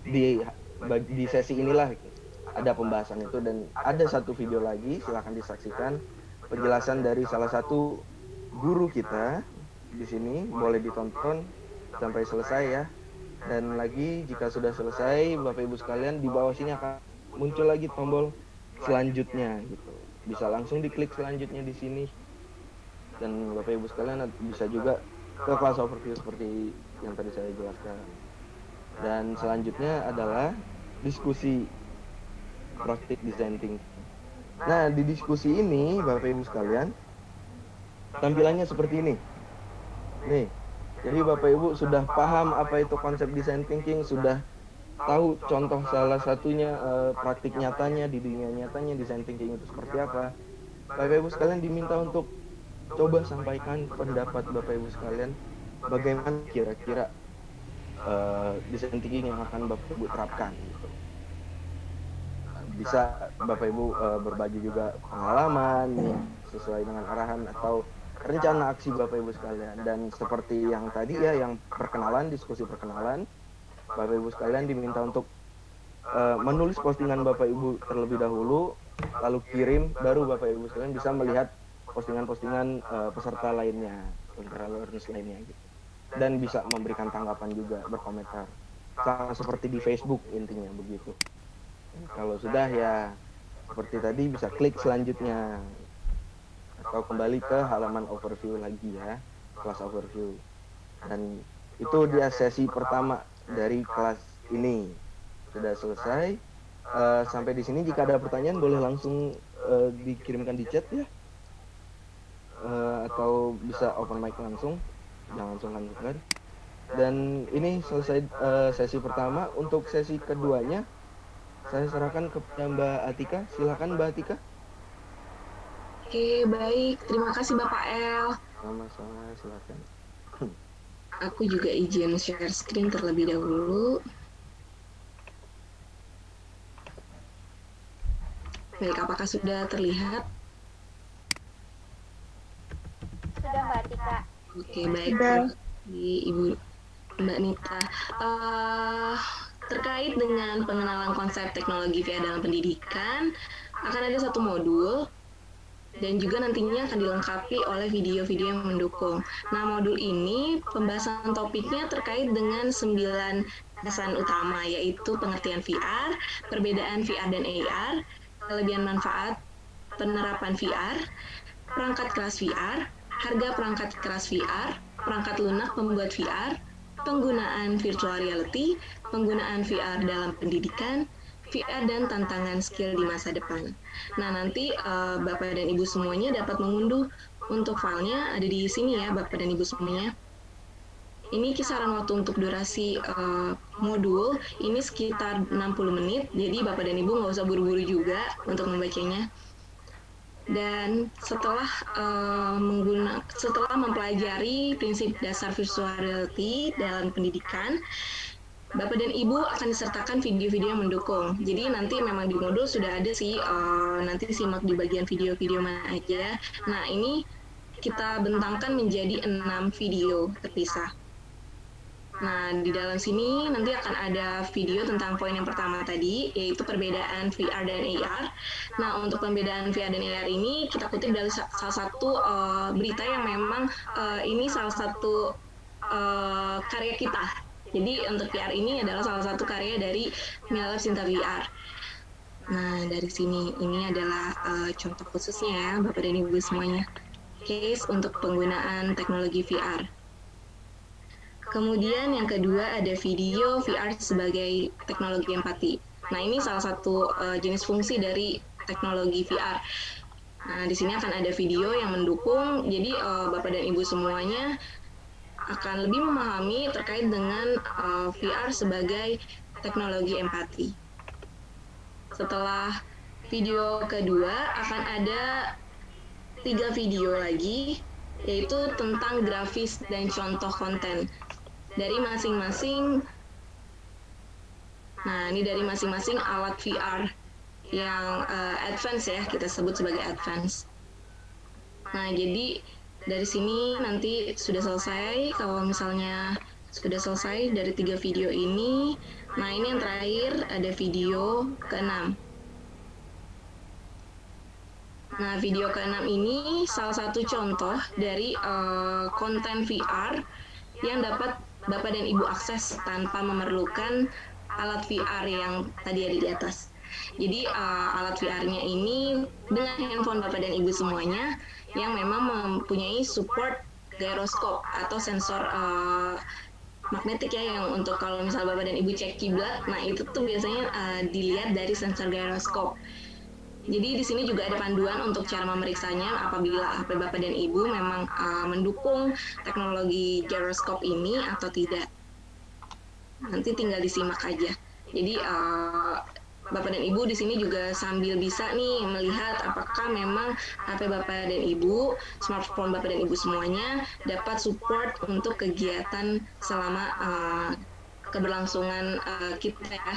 Di sesi inilah ada pembahasan itu, dan ada satu video lagi, silahkan disaksikan penjelasan dari salah satu guru kita di sini, boleh ditonton sampai selesai ya. Dan lagi jika sudah selesai Bapak Ibu sekalian, di bawah sini akan muncul lagi tombol selanjutnya gitu. Bisa langsung diklik selanjutnya di sini. Dan Bapak Ibu sekalian bisa juga ke class overview seperti yang tadi saya jelaskan. Dan selanjutnya adalah diskusi praktik design thinking. Nah, di diskusi ini Bapak Ibu sekalian, tampilannya seperti ini. Nih, jadi Bapak Ibu sudah paham apa itu konsep design thinking, sudah tahu contoh salah satunya praktik nyatanya di dunia nyatanya design thinking itu seperti apa. Bapak Ibu sekalian diminta untuk coba sampaikan pendapat Bapak Ibu sekalian, bagaimana kira-kira desain thinking yang akan Bapak Ibu terapkan gitu. Bisa Bapak Ibu berbagi juga pengalaman nih, sesuai dengan arahan atau rencana aksi Bapak Ibu sekalian. Dan seperti yang tadi ya, yang perkenalan, diskusi perkenalan, Bapak Ibu sekalian diminta untuk menulis postingan Bapak Ibu terlebih dahulu, lalu kirim, baru Bapak Ibu sekalian bisa melihat postingan-postingan peserta lainnya, learners lainnya gitu. Dan bisa memberikan tanggapan juga, berkomentar. Sama seperti di Facebook intinya begitu. Dan kalau sudah ya seperti tadi bisa klik selanjutnya atau kembali ke halaman overview lagi ya, kelas overview. Dan itu dia sesi pertama dari kelas ini sudah selesai. Sampai di sini jika ada pertanyaan boleh langsung dikirimkan di chat ya, atau bisa open mic langsung, jangan sungkan-sungkan. Dan ini selesai sesi pertama. Untuk sesi keduanya saya serahkan kepada Mbak Atika. Silakan Mbak Atika. Oke, baik. Terima kasih Bapak El. Sama-sama, silakan. Aku juga izin share screen terlebih dahulu. Baik, apakah sudah terlihat? Sudah Mbak Tika. Oke, baik. Ibu Mbak Nita. Terkait dengan pengenalan konsep teknologi VR dalam pendidikan, akan ada satu modul dan juga nantinya akan dilengkapi oleh video-video yang mendukung. Nah, modul ini pembahasan topiknya terkait dengan 9 dasar utama, yaitu pengertian VR, perbedaan VR dan AR, kelebihan manfaat penerapan VR, perangkat keras VR, harga perangkat keras VR, perangkat lunak pembuat VR, penggunaan virtual reality, penggunaan VR dalam pendidikan, VR dan tantangan skill di masa depan. Nah, nanti Bapak dan Ibu semuanya dapat mengunduh untuk filenya, ada di sini ya Bapak dan Ibu semuanya. Ini kisaran waktu untuk durasi modul, ini sekitar 60 menit, jadi Bapak dan Ibu nggak usah buru-buru juga untuk membacanya. Dan setelah mempelajari prinsip dasar virtual reality dalam pendidikan, Bapak dan Ibu akan disertakan video-video yang mendukung. Jadi nanti memang di modul sudah ada sih, nanti simak di bagian video-video mana aja. Nah, ini kita bentangkan menjadi 6 video terpisah. Nah, di dalam sini nanti akan ada video tentang poin yang pertama tadi, yaitu perbedaan VR dan AR. Nah, untuk perbedaan VR dan AR ini kita kutip dari salah satu berita yang memang ini salah satu karya kita. Jadi untuk VR ini adalah salah satu karya dari Mila Cinta VR. Nah, dari sini ini adalah contoh khususnya ya, Bapak dan Ibu semuanya. Case untuk penggunaan teknologi VR. Kemudian yang kedua ada video VR sebagai teknologi empati. Nah, ini salah satu jenis fungsi dari teknologi VR. Nah, di sini akan ada video yang mendukung, jadi Bapak dan Ibu semuanya akan lebih memahami terkait dengan VR sebagai teknologi empati. Setelah video kedua akan ada 3 video lagi, yaitu tentang grafis dan contoh konten dari masing-masing. Nah, ini dari masing-masing alat VR yang advance ya, kita sebut sebagai advance. Nah, jadi dari sini nanti sudah selesai. Kalau misalnya sudah selesai dari 3 video ini, nah ini yang terakhir ada video ke-6. Nah, video ke-6 ini salah satu contoh dari konten VR yang dapat Bapak dan Ibu akses tanpa memerlukan alat VR yang tadi ada di atas. Jadi alat VR-nya ini dengan handphone Bapak dan Ibu semuanya yang memang mempunyai support gyroscope atau sensor magnetik ya, yang untuk kalau misal Bapak dan Ibu cek kiblat, nah itu tuh biasanya dilihat dari sensor gyroscope. Jadi di sini juga ada panduan untuk cara memeriksanya apabila HP Bapak dan Ibu memang mendukung teknologi gyroscope ini atau tidak. Nanti tinggal disimak aja. Jadi Bapak dan Ibu di sini juga sambil bisa nih melihat apakah memang HP Bapak dan Ibu, smartphone Bapak dan Ibu semuanya dapat support untuk kegiatan selama keberlangsungan kita ya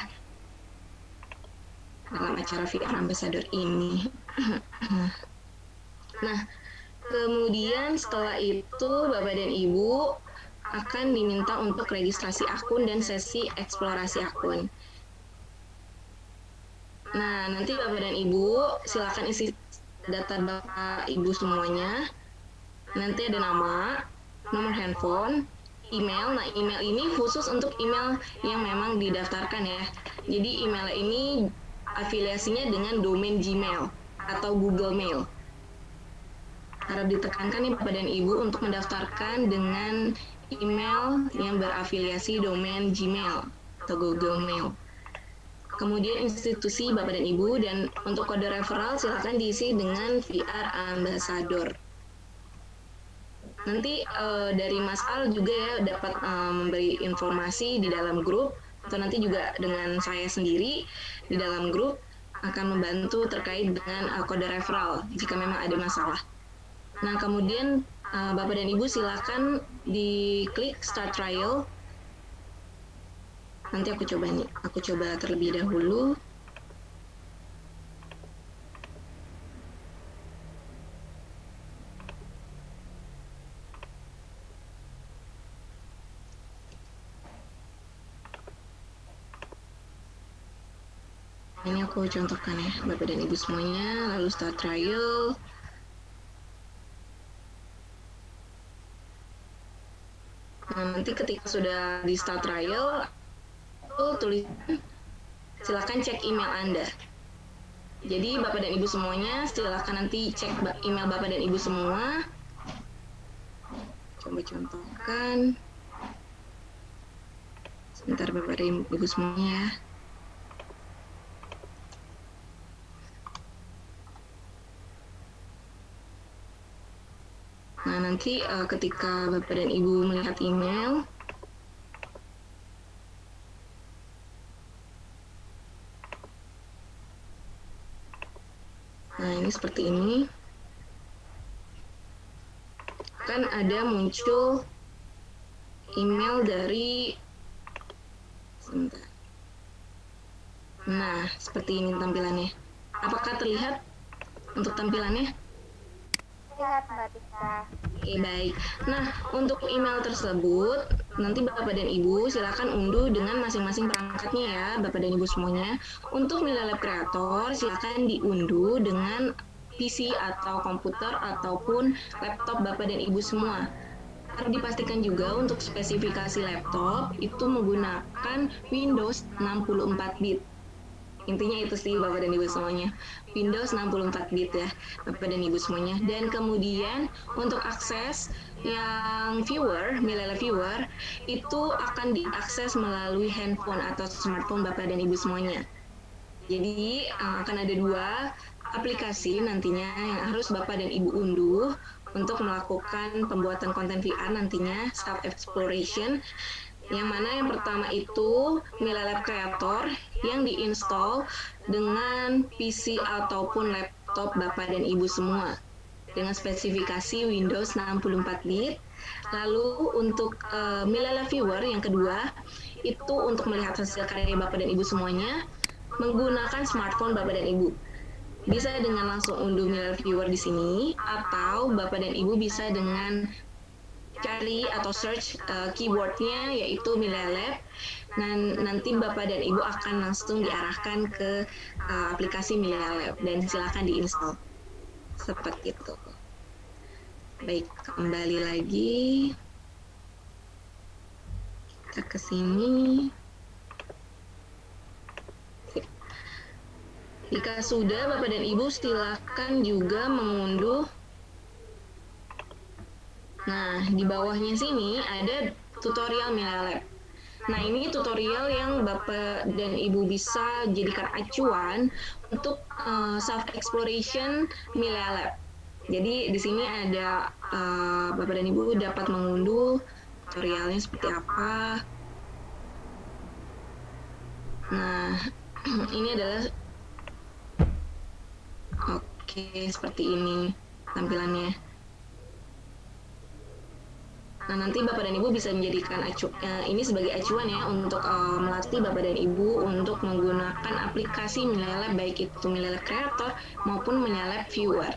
dalam acara VR Ambassador ini. Nah, kemudian setelah itu Bapak dan Ibu akan diminta untuk registrasi akun dan sesi eksplorasi akun. Nah, nanti Bapak dan Ibu silakan isi data Bapak Ibu semuanya. Nanti ada nama, nomor handphone, email. Nah, email ini khusus untuk email yang memang didaftarkan ya. Jadi email ini afiliasinya dengan domain Gmail atau Google Mail. Harap ditekankan nih Bapak dan Ibu untuk mendaftarkan dengan email yang berafiliasi domain Gmail atau Google Mail. Kemudian institusi Bapak dan Ibu, dan untuk kode referral silakan diisi dengan VR Ambassador. Nanti dari Mas Al juga ya dapat memberi informasi di dalam grup, atau nanti juga dengan saya sendiri di dalam grup akan membantu terkait dengan kode referral jika memang ada masalah. Nah, kemudian Bapak dan Ibu silakan diklik Start Trial. Nanti aku coba terlebih dahulu. Ini aku contohkan ya, Bapak dan Ibu semuanya, lalu Start Trial. Nah, nanti ketika sudah di Start Trial, tulisan silakan cek email Anda. Jadi Bapak dan Ibu semuanya silakan nanti cek email Bapak dan Ibu semua. Coba contohkan. Sebentar Bapak dan Ibu semuanya ya. Nah, nanti ketika Bapak dan Ibu melihat email, nah ini seperti ini, kan ada muncul email dari, sebentar. Nah, seperti ini tampilannya. Apakah terlihat untuk tampilannya? Lihat Mbak Tika. Oke, baik. Nah, untuk email tersebut, nanti Bapak dan Ibu silakan unduh dengan masing-masing perangkatnya ya, Bapak dan Ibu semuanya. Untuk Milelab Creator, silakan diunduh dengan PC atau komputer ataupun laptop Bapak dan Ibu semua. Harus dipastikan juga untuk spesifikasi laptop itu menggunakan Windows 64 bit. Intinya itu sih Bapak dan Ibu semuanya, Windows 64 bit ya Bapak dan Ibu semuanya. Dan kemudian untuk akses yang viewer, Milelab Viewer, itu akan diakses melalui handphone atau smartphone Bapak dan Ibu semuanya. Jadi akan ada 2 aplikasi nantinya yang harus Bapak dan Ibu unduh untuk melakukan pembuatan konten VR nantinya, Self Exploration. Yang mana yang pertama itu Milelab Creator yang diinstal dengan PC ataupun laptop Bapak dan Ibu semua dengan spesifikasi Windows 64 bit. Lalu untuk Milelab Viewer yang kedua itu untuk melihat hasil karya Bapak dan Ibu semuanya menggunakan smartphone Bapak dan Ibu. Bisa dengan langsung unduh Milelab Viewer di sini, atau Bapak dan Ibu bisa dengan cari atau search keywordnya yaitu Milelab. Dan nanti Bapak dan Ibu akan langsung diarahkan ke aplikasi Milelab dan silakan diinstal seperti itu. Baik, kembali lagi kita ke sini. Jika sudah, Bapak dan Ibu silakan juga mengunduh. Nah, di bawahnya sini ada tutorial Milelab. Nah, ini tutorial yang Bapak dan Ibu bisa jadikan acuan untuk self exploration Milelab. Jadi di sini ada Bapak dan Ibu dapat mengunduh tutorialnya seperti apa. Nah, ini adalah seperti ini tampilannya. Nah, nanti Bapak dan Ibu bisa menjadikan ini sebagai acuan ya untuk melatih Bapak dan Ibu untuk menggunakan aplikasi Milelab, baik itu Milelab Creator maupun Milelab Viewer.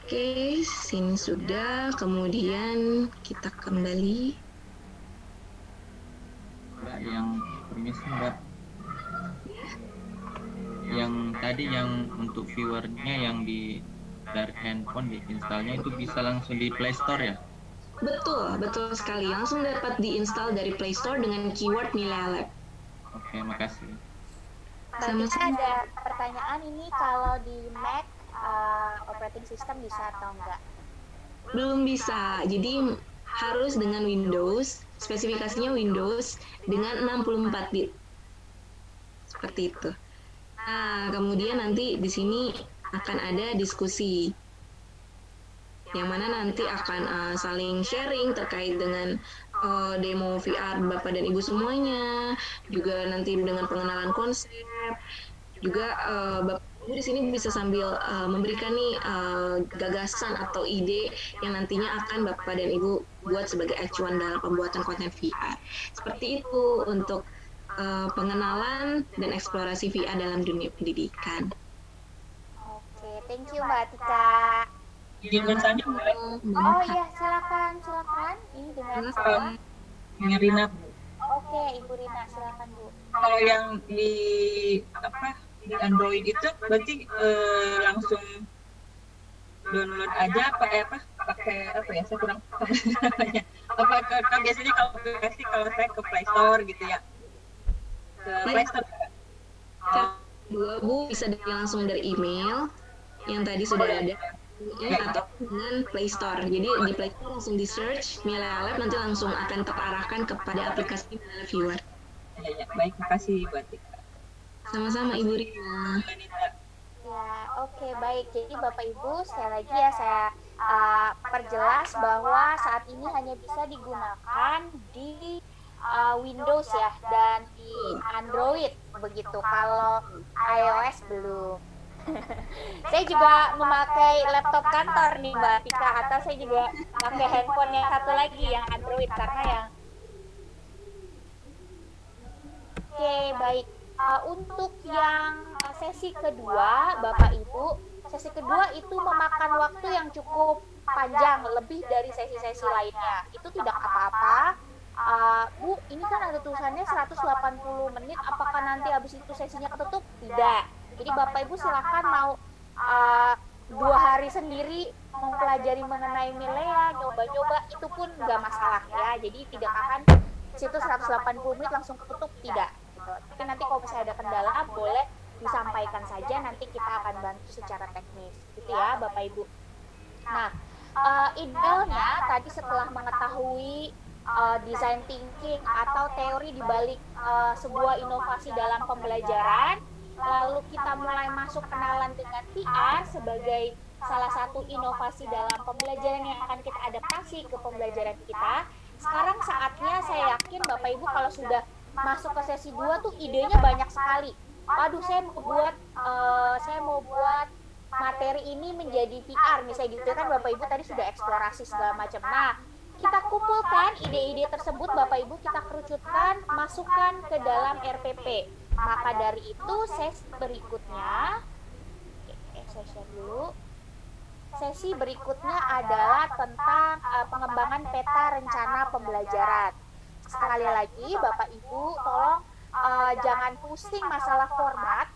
Oke, sini sudah. Kemudian kita kembali. Mbak, yang permisi Mbak. Yang tadi yang untuk viewernya yang dari handphone diinstalnya itu bisa langsung di Play Store ya? Betul sekali. Langsung dapat diinstal dari Play Store dengan keyword Milelab. Oke, makasih. Sama-sama. Ada pertanyaan ini kalau di Mac operating system bisa atau enggak? Belum bisa. Jadi harus dengan Windows, spesifikasinya Windows dengan 64 bit. Seperti itu. Nah, kemudian nanti di sini akan ada diskusi yang mana nanti akan saling sharing terkait dengan demo VR Bapak dan Ibu semuanya, juga nanti dengan pengenalan konsep, juga Bapak Ibu di sini bisa sambil memberikan nih gagasan atau ide yang nantinya akan Bapak dan Ibu buat sebagai acuan dalam pembuatan konten VR. Seperti itu untuk pengenalan dan eksplorasi VR dalam dunia pendidikan. Oke, thank you Mbak Tika. Dengan saja boleh. Oh iya, silakan. Ini dengan saya. Rina. Oke, Ibu Rina, silakan Bu. Kalau yang di di Android itu berarti langsung download aja pakai ya, saya kurang paham namanya. Kan biasanya kalau aplikasi kalau saya ke Play Store gitu ya. Ke Play Store. Dua Bu bisa langsung dari email yang tadi sudah ada atau dengan Play Store. Jadi di Play Store langsung di search Milelab, nanti langsung akan terarahkan kepada aplikasi Milelab Viewer. Ya, baik, makasih buat Tika. Sama-sama Ibu Rina. Ya, oke, baik. Jadi Bapak Ibu, sekali lagi ya saya perjelas bahwa saat ini hanya bisa digunakan di Windows ya, dan di Android begitu. Kalau iOS belum. Saya juga memakai laptop kantor nih Mbak Tika, atau saya juga pakai handphone yang satu lagi yang Android karena yang oke, baik. Untuk yang sesi kedua, Bapak Ibu, sesi kedua itu memakan waktu yang cukup panjang, lebih dari sesi-sesi lainnya. Itu tidak apa-apa. Bu, ini kan ada tulisannya 180 menit, apakah nanti habis itu sesinya ketutup? Tidak. Jadi Bapak Ibu silakan mau 2 hari sendiri mempelajari mengenai Milea, nyoba-nyoba, itu pun nggak masalah ya. Jadi tidak akan situ 180 menit langsung ketutup, tidak. Tapi nanti kalau misalnya ada kendala boleh disampaikan saja, nanti kita akan bantu secara teknis gitu ya Bapak Ibu. Nah, idealnya tadi setelah mengetahui design thinking atau teori di balik sebuah inovasi dalam pembelajaran, lalu kita mulai masuk kenalan dengan VR sebagai salah satu inovasi dalam pembelajaran yang akan kita adaptasi ke pembelajaran kita. Sekarang saatnya saya yakin Bapak Ibu kalau sudah masuk ke sesi 2 tuh idenya banyak sekali. Waduh, saya mau buat materi ini menjadi VR misalnya gitu kan, Bapak Ibu tadi sudah eksplorasi segala macam. Nah, kita kumpulkan ide-ide tersebut Bapak Ibu, kita kerucutkan, masukkan ke dalam RPP. Maka dari itu sesi berikutnya, saya share dulu. Sesi berikutnya adalah tentang pengembangan peta rencana pembelajaran. Sekali lagi Bapak Ibu tolong jangan pusing masalah format.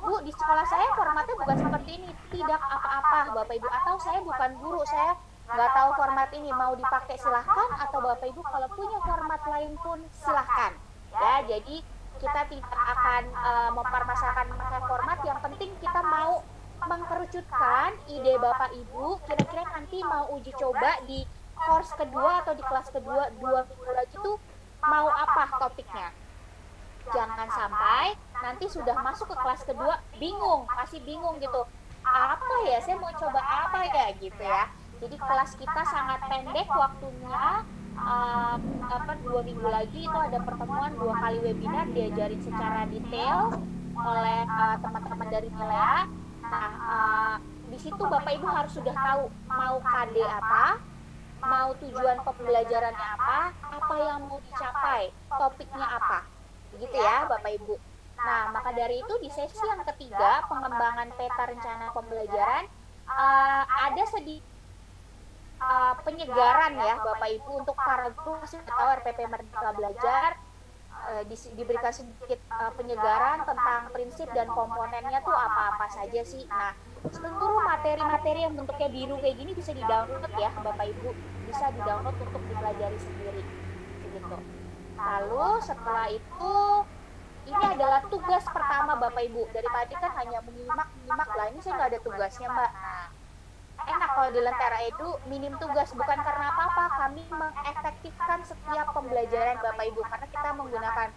Bu, di sekolah saya formatnya bukan seperti ini, tidak apa-apa Bapak Ibu, atau saya bukan guru, saya nggak tahu format ini, mau dipakai silahkan, atau Bapak Ibu kalau punya format lain pun silahkan ya. Jadi kita tidak akan mempermasalahkan masalah format, yang penting kita mau mengkerucutkan ide Bapak Ibu, kira-kira nanti mau uji coba di course kedua atau di kelas kedua 2 minggu lagi tuh mau apa topiknya. Jangan sampai nanti sudah masuk ke kelas kedua bingung, masih bingung gitu, apa ya, saya mau coba apa ya gitu ya. Jadi kelas kita sangat pendek waktunya, 2 minggu lagi itu ada pertemuan 2 kali webinar diajarin secara detail oleh teman-teman dari Milea. Nah, di di situ Bapak Ibu harus sudah tahu mau KD apa, mau tujuan pembelajarannya apa yang mau dicapai, topiknya apa. Begitu ya Bapak Ibu. Nah, maka dari itu di sesi yang ketiga, pengembangan peta rencana pembelajaran, ada sedikit penyegaran ya Bapak Ibu untuk para guru masih tahu RPP Merdeka Belajar, diberikan sedikit penyegaran tentang prinsip dan komponennya tuh apa-apa saja sih. Nah, seluruh materi-materi yang bentuknya biru kayak gini bisa di-download ya Bapak Ibu, bisa di-download untuk dipelajari sendiri begitu. Lalu setelah itu ini adalah tugas pertama Bapak Ibu. Dari tadi kan hanya menyimak lah, ini saya nggak ada tugasnya Mbak. Nah, enak kalau di Lentera Edu minim tugas, bukan karena apa-apa, kami mengefektifkan setiap pembelajaran Bapak Ibu karena kita menggunakan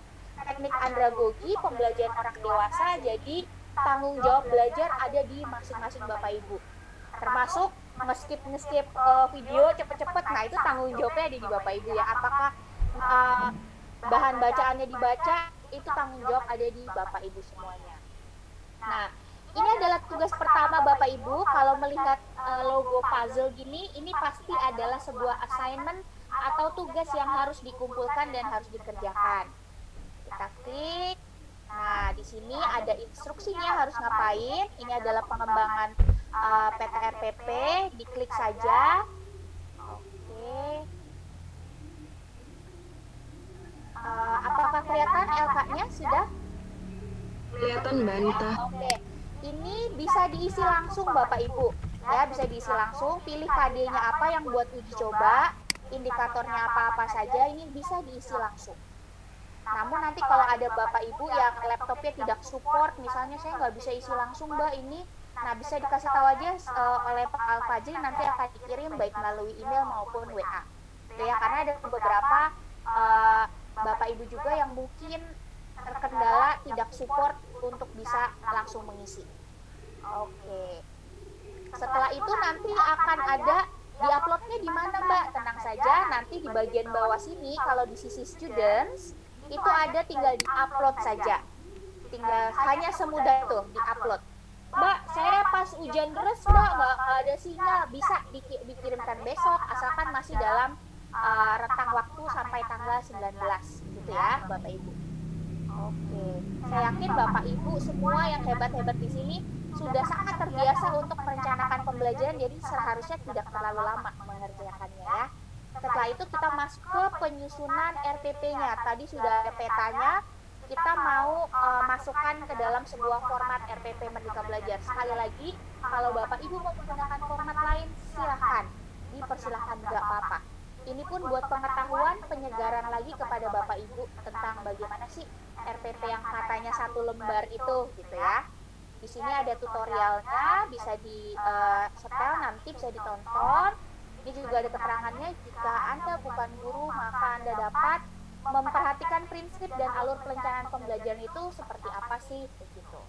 teknik andragogi, pembelajaran orang dewasa, jadi tanggung jawab belajar ada di masing-masing Bapak Ibu, termasuk nge-skip video cepet-cepet. Nah, itu tanggung jawabnya ada di Bapak Ibu ya. Apakah bahan bacaannya dibaca, itu tanggung jawab ada di Bapak Ibu semuanya. Nah, ini adalah tugas pertama Bapak Ibu. Kalau melihat logo puzzle gini, ini pasti adalah sebuah assignment atau tugas yang harus dikumpulkan dan harus dikerjakan. Kita klik. Nah, di sini ada instruksinya harus ngapain. Ini adalah pengembangan peta RPP. Diklik saja. Oke. Apakah kelihatan LK-nya sudah? Kelihatan Mbak Anita. Oke. Ini bisa diisi langsung Bapak Ibu. Ya, bisa diisi langsung. Pilih KD-nya apa yang buat uji coba. Indikatornya apa-apa saja, ini bisa diisi langsung. Namun nanti kalau ada Bapak Ibu yang laptopnya tidak support, misalnya saya nggak bisa isi langsung Mbak ini, nah bisa dikasih tahu aja oleh Pak Alfajri, nanti akan dikirim baik melalui email maupun WA. Ya, karena ada beberapa Bapak Ibu juga yang mungkin terkendala tidak support untuk bisa langsung mengisi. Oke. Setelah itu nanti akan ada di-uploadnya di mana Mbak? Tenang saja, nanti di bagian bawah sini kalau di sisi students itu ada, tinggal di-upload saja. Tinggal hanya semudah itu di-upload. Mbak, saya pas hujan deras Mbak, nggak ada sinyal, bisa dikirimkan besok asalkan masih dalam rentang waktu sampai tanggal 19 gitu ya Bapak Ibu. Oke, saya yakin Bapak Ibu semua yang hebat-hebat di sini sudah sangat terbiasa untuk merencanakan pembelajaran, jadi seharusnya tidak terlalu lama mengerjakannya ya. Setelah itu kita masuk ke penyusunan RPP-nya. Tadi sudah ada petanya, kita mau masukkan ke dalam sebuah format RPP Merdeka Belajar. Sekali lagi, kalau Bapak Ibu mau menggunakan format lain, silahkan, dipersilahkan, nggak apa-apa. Ini pun buat pengetahuan, penyegaran lagi kepada Bapak Ibu tentang bagaimana sih RPP yang katanya 1 lembar itu gitu ya. Di sini ada tutorialnya, bisa di setel nanti, bisa ditonton. Ini juga ada keterangannya, jika Anda bukan guru maka Anda dapat memperhatikan prinsip dan alur perencanaan pembelajaran itu seperti apa sih begitu.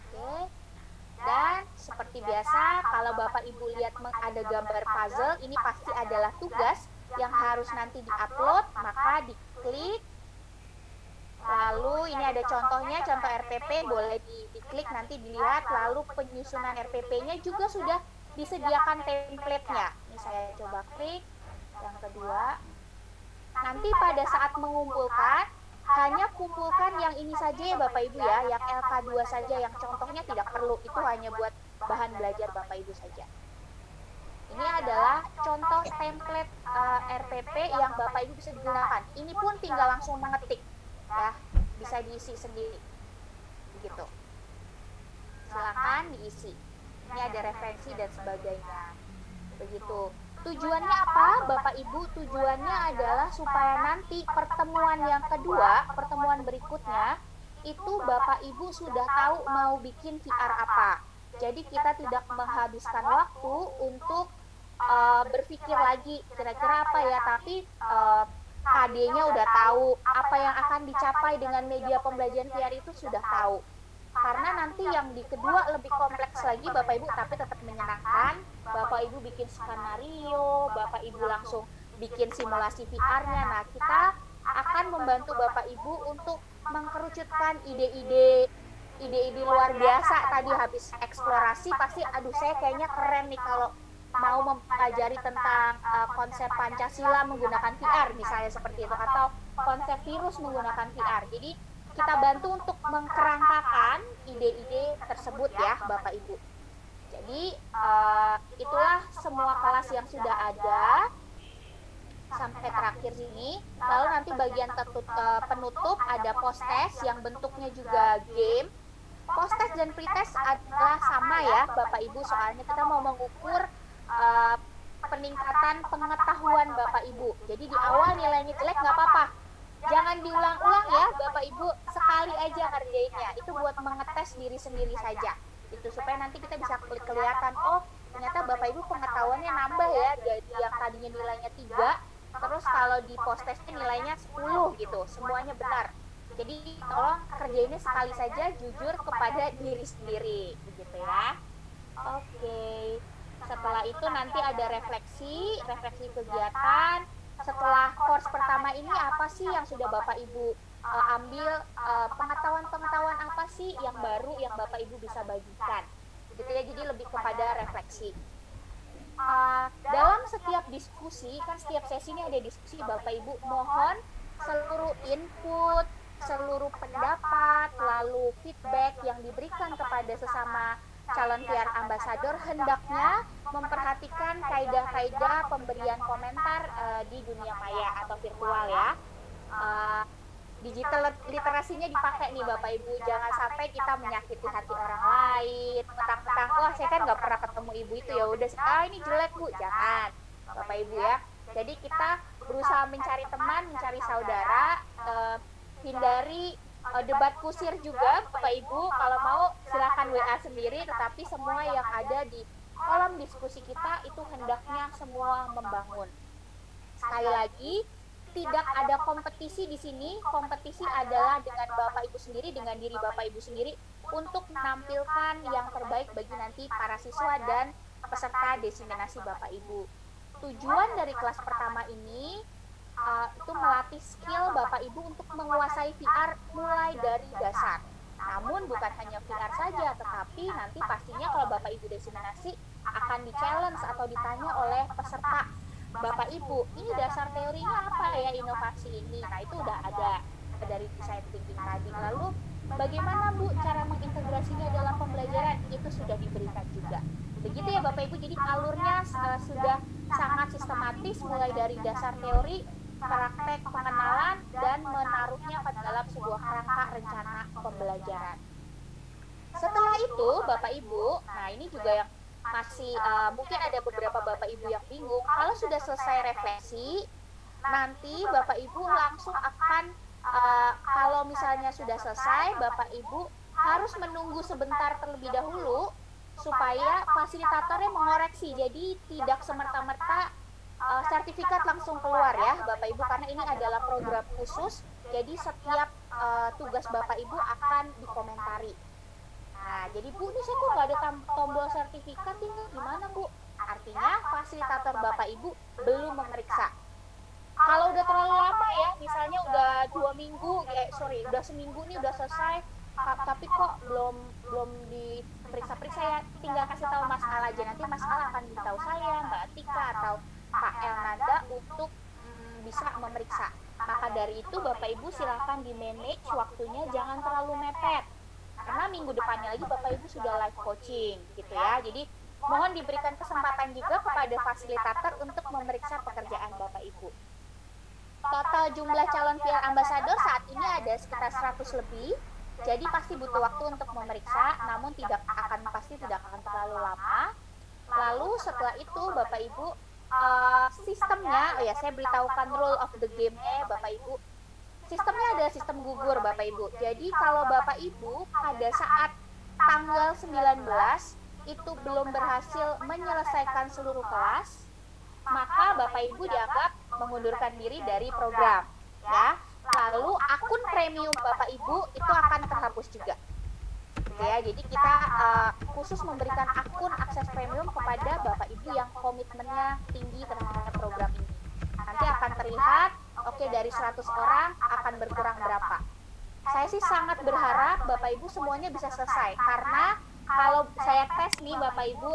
Oke. Dan seperti biasa, kalau Bapak Ibu lihat ada gambar puzzle, ini pasti adalah tugas yang harus nanti di-upload, maka diklik. Lalu ini ada contohnya, contoh RPP, boleh diklik nanti dilihat. Lalu penyusunan RPP-nya juga sudah disediakan template-nya. Ini saya coba klik yang kedua. Nanti pada saat mengumpulkan, hanya kumpulkan yang ini saja ya Bapak Ibu ya, yang LK2 saja, yang contohnya tidak perlu, itu hanya buat bahan belajar Bapak Ibu saja. Ini adalah contoh template RPP yang Bapak Ibu bisa digunakan. Ini pun tinggal langsung mengetik ya, bisa diisi sendiri begitu. Silakan diisi. Ini ada referensi dan sebagainya begitu. Tujuannya apa Bapak Ibu? Tujuannya adalah supaya nanti pertemuan yang kedua, pertemuan berikutnya itu Bapak Ibu sudah tahu mau bikin VR apa. Jadi kita tidak menghabiskan waktu untuk berpikir lagi kira-kira apa ya, tapi KD-nya udah tahu, apa yang akan dicapai dengan media pembelajaran VR itu sudah tahu. Karena nanti yang di kedua lebih kompleks lagi Bapak Ibu, tapi tetap menyenangkan. Bapak Ibu bikin skenario, Bapak Ibu langsung bikin simulasi VR-nya. Nah, kita akan membantu Bapak Ibu untuk mengkerucutkan ide-ide ide-ide luar biasa tadi habis eksplorasi, pasti aduh saya kayaknya keren nih kalau mau mempelajari tentang konsep Pancasila menggunakan VR misalnya seperti itu, atau konsep virus menggunakan VR. Jadi kita bantu untuk mengkerangkakan ide-ide tersebut ya Bapak Ibu. Jadi itulah semua kelas yang sudah ada sampai terakhir sini. Lalu nanti bagian penutup ada post-test yang bentuknya juga game. Post-test dan pre-test adalah sama ya Bapak Ibu, soalnya kita mau mengukur peningkatan pengetahuan Bapak Ibu. Jadi di awal nilainya jelek nggak apa-apa, jangan diulang-ulang ya Bapak Ibu, sekali aja ngerjainnya. Itu buat mengetes diri sendiri saja. Itu supaya nanti kita bisa kelihatan, oh ternyata Bapak Ibu pengetahuannya nambah ya, jadi yang tadinya nilainya 3, terus kalau di post-testnya nilainya 10 gitu, semuanya benar. Jadi tolong kerjainnya sekali saja, jujur kepada diri sendiri, begitu ya. Oke. Setelah itu nanti ada refleksi kegiatan. Setelah course pertama ini apa sih yang sudah Bapak Ibu ambil, pengetahuan-pengetahuan apa sih yang baru yang Bapak Ibu bisa bagikan, gitu ya. Jadi lebih kepada refleksi. Dalam setiap diskusi, kan setiap sesi ini ada diskusi Bapak Ibu, mohon seluruh input, seluruh pendapat, lalu feedback yang diberikan kepada sesama calon PR Ambassador hendaknya memperhatikan kaidah-kaidah pemberian komentar di dunia maya atau virtual ya. Digital literasinya dipakai nih Bapak Ibu, jangan sampai kita menyakiti hati orang lain, mentang-mentang wah saya kan nggak pernah ketemu ibu itu, ya udah ini jelek Bu, jangan Bapak Ibu ya. Jadi kita berusaha mencari teman, mencari saudara, hindari debat kusir juga Bapak Ibu. Kalau mau silakan WA sendiri, tetapi semua yang ada di kolom diskusi kita itu hendaknya semua membangun. Sekali lagi, tidak ada kompetisi di sini. Kompetisi adalah dengan Bapak Ibu sendiri, dengan diri Bapak Ibu sendiri, untuk menampilkan yang terbaik bagi nanti para siswa dan peserta diseminasi Bapak Ibu. Tujuan dari kelas pertama ini itu melatih skill Bapak Ibu untuk menguasai VR mulai dari dasar. Namun bukan hanya VR saja, tetapi nanti pastinya kalau Bapak Ibu diseminasi akan di-challenge atau ditanya oleh peserta, Bapak Ibu, ini dasar teorinya apa ya inovasi ini? Nah itu udah ada dari design thinking tadi. Lalu bagaimana Bu cara mengintegrasinya dalam pembelajaran? Itu sudah diberikan juga. Begitu ya Bapak Ibu, jadi alurnya sudah sangat sistematis mulai dari dasar teori, praktek pengenalan, dan menaruhnya pada dalam sebuah kerangka rencana pembelajaran. Setelah itu Bapak Ibu, nah ini juga yang masih mungkin ada beberapa Bapak Ibu yang bingung, kalau sudah selesai refleksi, nanti Bapak Ibu langsung akan kalau misalnya sudah selesai, Bapak Ibu harus menunggu sebentar terlebih dahulu supaya fasilitatornya mengoreksi. Jadi tidak semerta-merta sertifikat langsung keluar ya Bapak Ibu, karena ini adalah program khusus. Jadi setiap tugas Bapak Ibu akan dikomentari. Nah, jadi Bu, ini saya kok nggak ada tombol sertifikat ini, gimana Bu? Artinya fasilitator Bapak Ibu belum memeriksa. Kalau udah terlalu lama ya, misalnya udah 2 minggu, udah seminggu nih udah selesai, tapi kok belum diperiksa-periksa ya, tinggal kasih tahu Mas Al aja, nanti Mas Al akan beritahu saya, Mbak Tika atau Pak Elnanda untuk bisa memeriksa. Maka dari itu Bapak Ibu silakan di-manage waktunya, jangan terlalu mepet. Karena minggu depannya lagi Bapak Ibu sudah live coaching gitu ya. Jadi mohon diberikan kesempatan juga kepada fasilitator untuk memeriksa pekerjaan Bapak Ibu. Total jumlah calon PR Ambassador saat ini ada sekitar 100 lebih. Jadi pasti butuh waktu untuk memeriksa, namun pasti tidak akan terlalu lama. Lalu setelah itu Bapak Ibu sistemnya, saya beritahukan rule of the game-nya Bapak Ibu. Sistemnya adalah sistem gugur Bapak Ibu. Jadi kalau Bapak Ibu pada saat tanggal 19 itu belum berhasil menyelesaikan seluruh kelas, maka Bapak Ibu dianggap mengundurkan diri dari program ya. Lalu akun premium Bapak Ibu itu akan terhapus juga. Ya, jadi kita khusus memberikan akun akses premium kepada Bapak Ibu yang komitmennya tinggi terhadap program ini. Nanti akan terlihat, oke, dari 100 orang akan berkurang berapa. saya sih sangat berharap Bapak Ibu semuanya bisa selesai, karena kalau saya tes nih Bapak Ibu,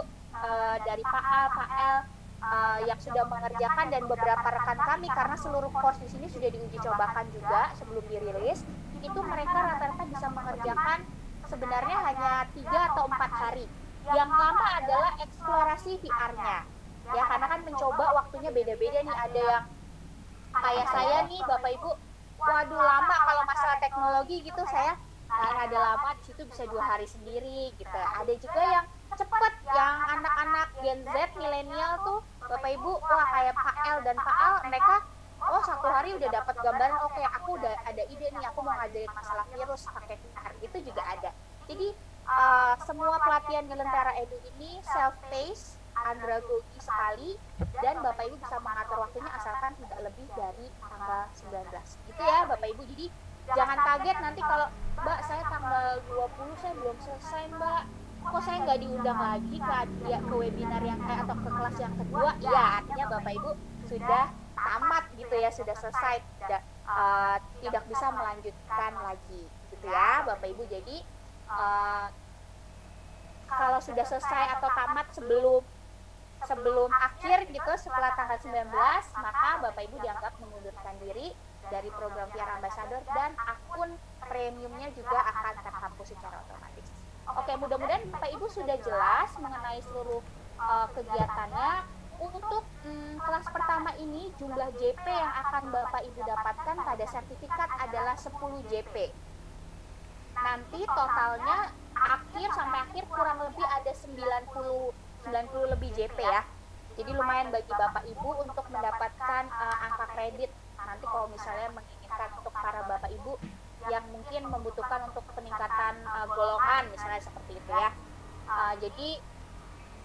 dari Pak A, Pak L, yang sudah mengerjakan dan beberapa rekan kami, karena seluruh course di sini sudah diuji cobakan juga sebelum dirilis, itu mereka rata-rata bisa mengerjakan sebenarnya hanya 3 atau 4 hari. Yang lama adalah eksplorasi VR-nya, ya, karena kan mencoba waktunya beda-beda nih. Ada yang kayak saya nih Bapak Ibu, waduh lama kalau masalah teknologi gitu, saya ada lama di situ bisa 2 hari sendiri gitu. Ada juga yang cepet, yang anak-anak Gen Z milenial tuh Bapak Ibu, wah kayak Pak L dan Pak Al, mereka 1 hari udah dapat gambaran, oke, aku udah ada ide nih, aku mau ngajarin masalah virus pakai VR, itu juga ada. Jadi semua pelatihan di Lentera Edu ini self-paced, andragogi sekali, dan Bapak Ibu bisa mengatur waktunya asalkan tidak lebih dari tanggal 19 gitu ya Bapak Ibu. Jadi jangan kaget nanti kalau Mbak saya tanggal 20 saya belum selesai Mbak, kok saya nggak diundang lagi ke webinar yang atau ke kelas yang kedua. Ya artinya Bapak Ibu sudah tamat gitu ya, sudah selesai, tidak bisa melanjutkan lagi gitu ya Bapak Ibu. Jadi kalau sudah selesai atau tamat sebelum akhir gitu, setelah tanggal 19, maka Bapak Ibu dianggap mengundurkan diri dari program VR Ambassador, dan akun premiumnya juga akan terhapus secara otomatis. Oke, mudah-mudahan Bapak Ibu sudah jelas mengenai seluruh kegiatannya. Untuk kelas pertama ini jumlah JP yang akan Bapak Ibu dapatkan pada sertifikat adalah 10 JP. Nanti totalnya sampai akhir kurang lebih ada 90 lebih JP ya. Jadi lumayan bagi Bapak Ibu untuk mendapatkan angka kredit. Nanti kalau misalnya menginginkan untuk para Bapak Ibu yang mungkin membutuhkan untuk peningkatan golongan misalnya seperti itu ya. Jadi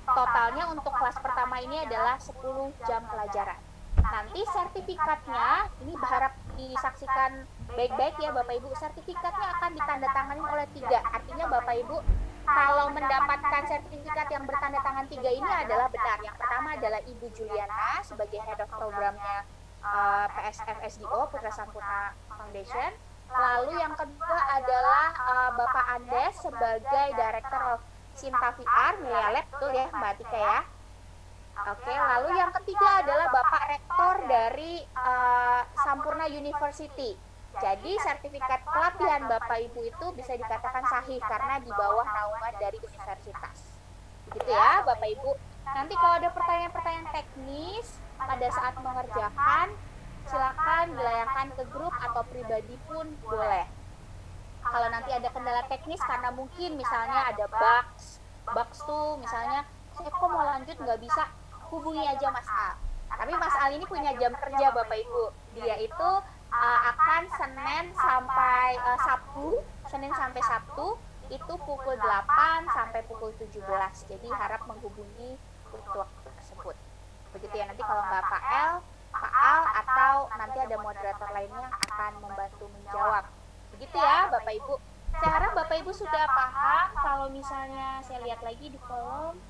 totalnya untuk kelas pertama ini adalah 10 jam pelajaran. Nanti sertifikatnya, ini berharap disaksikan baik-baik ya Bapak Ibu, sertifikatnya akan ditandatangani oleh 3. Artinya Bapak Ibu kalau mendapatkan sertifikat yang bertanda tangan 3 ini adalah benar. Yang pertama adalah Ibu Juliana sebagai Head of Programnya PSF SDO, Putra Sampurna Foundation. Lalu yang kedua adalah Bapak Andes sebagai Director of Sinta VR Milea Lab, betul ya Mbak Tika ya. Oke, lalu yang ketiga adalah Bapak Rektor dari Sampurna University. Jadi sertifikat pelatihan Bapak Ibu itu bisa dikatakan sahih karena di bawah naungan dari universitas. Gitu ya Bapak Ibu. Nanti kalau ada pertanyaan-pertanyaan teknis pada saat mengerjakan, silakan dilayangkan ke grup atau pribadi pun boleh. Kalau nanti ada kendala teknis karena mungkin misalnya ada bugs tuh misalnya, saya kok mau lanjut nggak bisa, hubungi aja Mas Al. Tapi Mas Al ini punya jam kerja Bapak Ibu. Dia itu akan Senin sampai Sabtu itu pukul 8 sampai pukul 17. Jadi harap menghubungi waktu tersebut. Begitu ya, nanti kalau nggak Pak Al atau nanti ada moderator lainnya yang akan membantu menjawab. Begitu ya Bapak Ibu. Saya harap Bapak Ibu sudah paham. Kalau misalnya saya lihat lagi di kolom.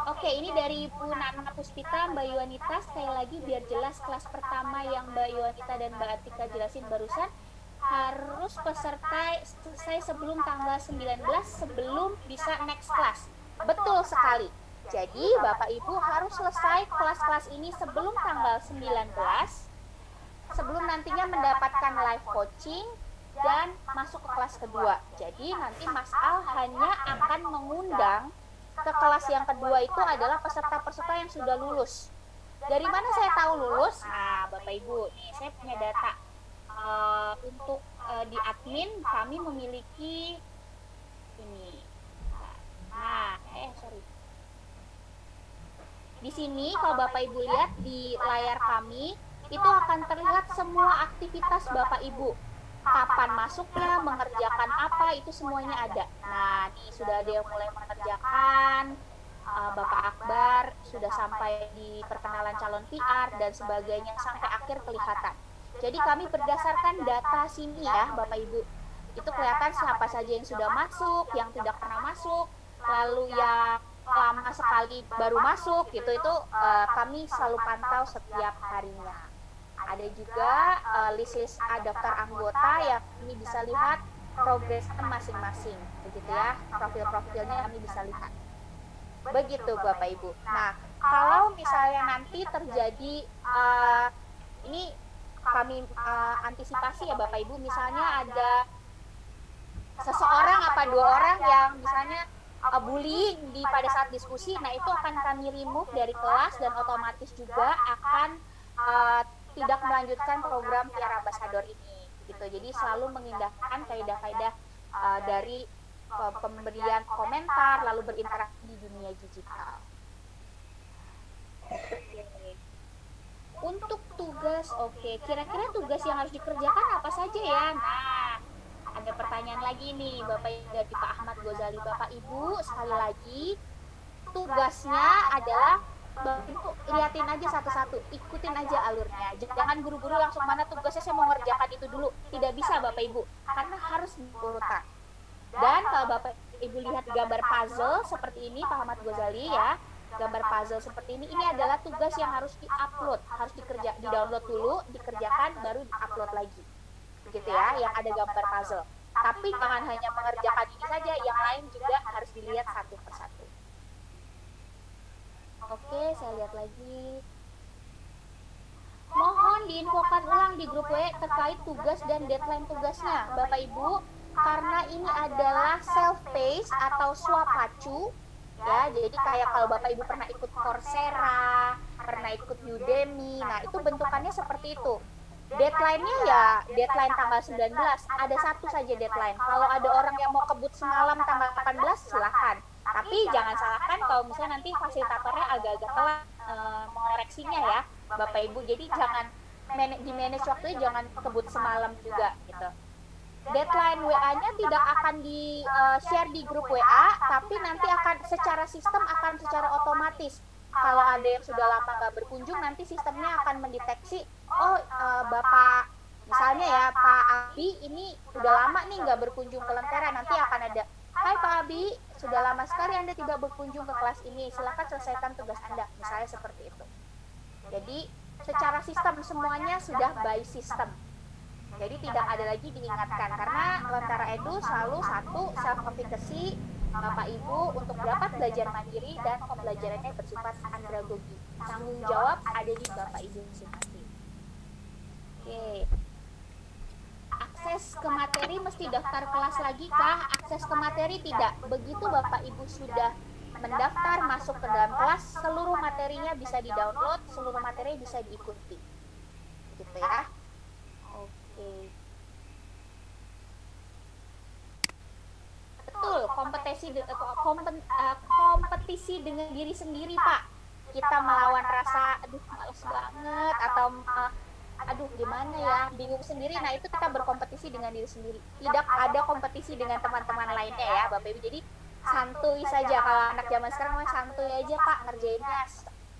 Oke, ini dari Bu Nana Puspita, Mbak Yuanita. Sekali lagi biar jelas, kelas pertama yang Mbak Yuanita dan Mbak Atika jelasin barusan harus peserta selesai sebelum tanggal 19 sebelum bisa next class. Betul sekali. Jadi Bapak Ibu harus selesai kelas-kelas ini sebelum tanggal 19, sebelum nantinya mendapatkan live coaching dan masuk ke kelas kedua. Jadi nanti Mas Al hanya akan mengundang ke kelas yang kedua itu adalah peserta-peserta yang sudah lulus. Dari mana saya tahu lulus? Nah Bapak Ibu, nih saya punya data. Untuk di admin kami memiliki ini. Di sini kalau Bapak Ibu lihat di layar kami, itu akan terlihat semua aktivitas Bapak Ibu. Kapan masuknya, mengerjakan apa, itu semuanya ada. Nah, ini sudah ada yang mulai mengerjakan, Bapak Akbar sudah sampai di perkenalan calon PR dan sebagainya sampai akhir kelihatan. Jadi kami berdasarkan data sini ya Bapak Ibu. Itu kelihatan siapa saja yang sudah masuk, yang tidak pernah masuk, lalu yang lama sekali baru masuk gitu, itu kami selalu pantau setiap harinya. Ada juga list-list daftar anggota yang kami bisa lihat progresnya masing-masing, begitu ya, profil-profilnya kami bisa lihat. Begitu Bapak Ibu. Nah, kalau misalnya nanti terjadi ini kami antisipasi ya Bapak Ibu, misalnya ada seseorang apa 2 orang yang misalnya bullying pada saat diskusi, nah itu akan kami remove dari kelas dan otomatis juga akan tidak melanjutkan program PR Ambassador ini gitu. Jadi selalu mengindahkan kaidah-kaidah dari pemberian komentar lalu berinteraksi di dunia digital. Untuk tugas, kira-kira tugas yang harus dikerjakan apa saja ya? Nah, ada pertanyaan lagi nih Bapak dari Pak Ahmad Ghazali. Bapak Ibu, sekali lagi tugasnya adalah Bapak Ibu liatin aja satu-satu, ikutin aja alurnya. Jangan buru-buru langsung mana tugasnya saya mau ngerjakan itu dulu. Tidak bisa Bapak Ibu, karena harus diurutan. Dan kalau Bapak Ibu lihat gambar puzzle seperti ini Pak Ahmad Ghazali ya, gambar puzzle seperti ini adalah tugas yang harus di-upload, harus di-download dulu, dikerjakan, baru di-upload lagi. Begitu ya, yang ada gambar puzzle. Tapi jangan hanya mengerjakan ini saja, yang lain juga harus dilihat satu persatu. Oke, saya lihat lagi. Mohon diinfokan ulang di grup WA terkait tugas dan deadline tugasnya, Bapak Ibu, karena ini adalah self-paced atau swapacu, ya. Jadi kayak kalau Bapak Ibu pernah ikut Coursera, pernah ikut Udemy, nah itu bentukannya seperti itu. Deadline-nya ya deadline tanggal 19, ada satu saja deadline. Kalau ada orang yang mau kebut semalam tanggal 18, silahkan. Tapi jangan salahkan kalau misalnya nanti fasilitatornya agak-agak telat mengoreksinya ya Bapak Ibu. Jadi jangan di manage waktunya, jangan kebut semalam juga gitu. Deadline WA-nya tidak akan di share di grup WA, tapi nanti akan secara sistem akan secara otomatis. Kalau ada yang sudah lama nggak berkunjung, nanti sistemnya akan mendeteksi, Bapak misalnya ya Pak Abi ini sudah lama nih nggak berkunjung ke Lentera, nanti akan ada, hai Pak Abi, sudah lama sekali Anda tidak berkunjung ke kelas ini, silakan selesaikan tugas Anda, misalnya seperti itu. Jadi secara sistem semuanya sudah by system. Jadi tidak ada lagi diingatkan, karena Lentera Edu selalu satu, self-efficacy Bapak Ibu untuk dapat belajar mandiri dan pembelajarannya bersifat andragogi. Tanggung jawab ada di Bapak Ibu masing-masing. Oke. Akses ke materi mesti daftar kelas lagi kah? Akses ke materi tidak. Begitu Bapak Ibu sudah mendaftar masuk ke dalam kelas, seluruh materinya bisa di-download, seluruh materi bisa diikuti. Gitu ya. Oke. Betul, kompetisi dengan diri sendiri Pak. Kita melawan rasa males banget atau gimana ya, bingung sendiri. Nah itu kita berkompetisi dengan diri sendiri. Tidak ada kompetisi dengan teman-teman lainnya ya Bapak Ibu. Jadi santuy saja, kalau anak zaman sekarang mah santuy aja Pak, ngerjainnya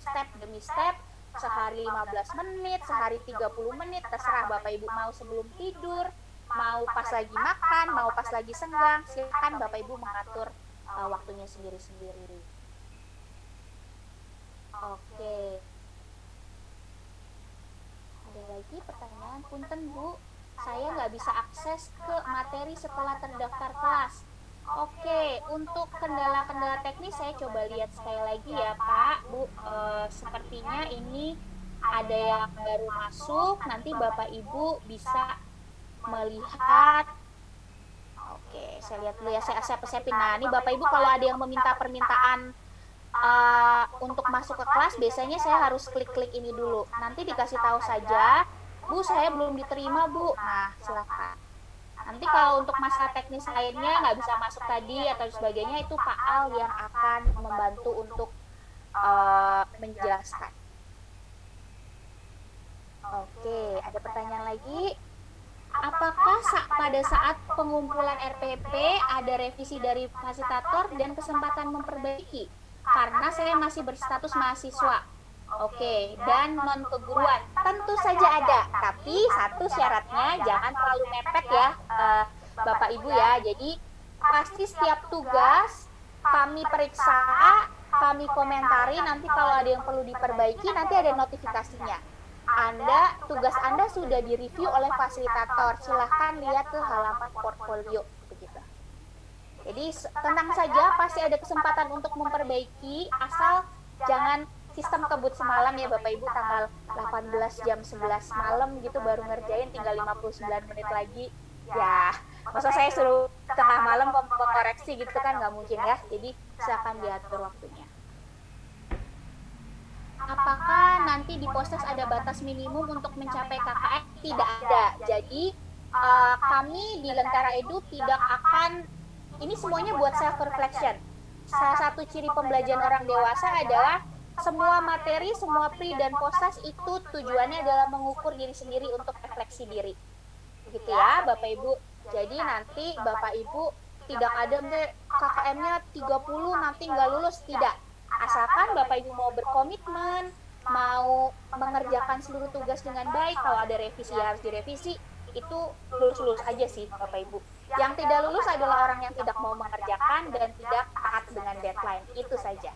step demi step, sehari 15 menit, sehari 30 menit, terserah Bapak Ibu mau sebelum tidur, mau pas lagi makan, mau pas lagi senggang, silakan Bapak Ibu mengatur waktunya sendiri-sendiri. Oke. Ada lagi pertanyaan, punten Bu, saya nggak bisa akses ke materi setelah terdaftar kelas. Oke, untuk kendala-kendala teknis saya coba lihat sekali lagi ya Pak, Bu. Sepertinya ini ada yang baru masuk, nanti Bapak Ibu bisa melihat. Oke, saya lihat dulu ya, saya siapin. Nah, ini Bapak Ibu kalau ada yang meminta permintaan untuk masuk ke kelas, biasanya saya harus klik-klik ini dulu. Nanti dikasih tahu saja, Bu, saya belum diterima, Bu. Nah, silakan. Nanti kalau untuk masalah teknis lainnya nggak bisa masuk tadi atau sebagainya, itu Pak Al yang akan membantu untuk menjelaskan. Oke, ada pertanyaan lagi. Apakah pada saat pengumpulan RPP ada revisi dari fasilitator dan kesempatan memperbaiki? Karena saya masih berstatus mahasiswa. Oke, dan non-keguruan. Tentu saja ada, tapi satu syaratnya jangan terlalu mepet ya Bapak Ibu ya. Jadi pasti setiap tugas kami periksa, kami komentari, nanti kalau ada yang perlu diperbaiki nanti ada notifikasinya. tugas Anda sudah direview oleh fasilitator. Silahkan lihat ke halaman portfolio begitu. Jadi tenang saja, pasti ada kesempatan untuk memperbaiki, asal jangan sistem kebut semalam ya Bapak Ibu, tanggal 18 jam 11 malam gitu baru ngerjain, tinggal 59 menit lagi. Ya, masa saya suruh tengah malam mengoreksi gitu kan nggak mungkin ya. Jadi silakan diatur waktunya. Apakah nanti di Postes ada batas minimum untuk mencapai KKM? Tidak ada. Jadi kami di Lentera Edu tidak akan, ini semuanya buat self reflection. Salah satu ciri pembelajaran orang dewasa adalah semua materi, semua pri dan postas itu tujuannya adalah mengukur diri sendiri untuk refleksi diri. Gitu ya Bapak Ibu. Jadi nanti Bapak Ibu tidak ada KKM-nya 30 nanti nggak lulus, tidak. Asalkan Bapak Ibu mau berkomitmen, mau mengerjakan seluruh tugas dengan baik, kalau ada revisi harus direvisi, itu lulus-lulus aja sih Bapak Ibu. Yang tidak lulus adalah orang yang tidak mau mengerjakan dan tidak taat dengan deadline, itu saja.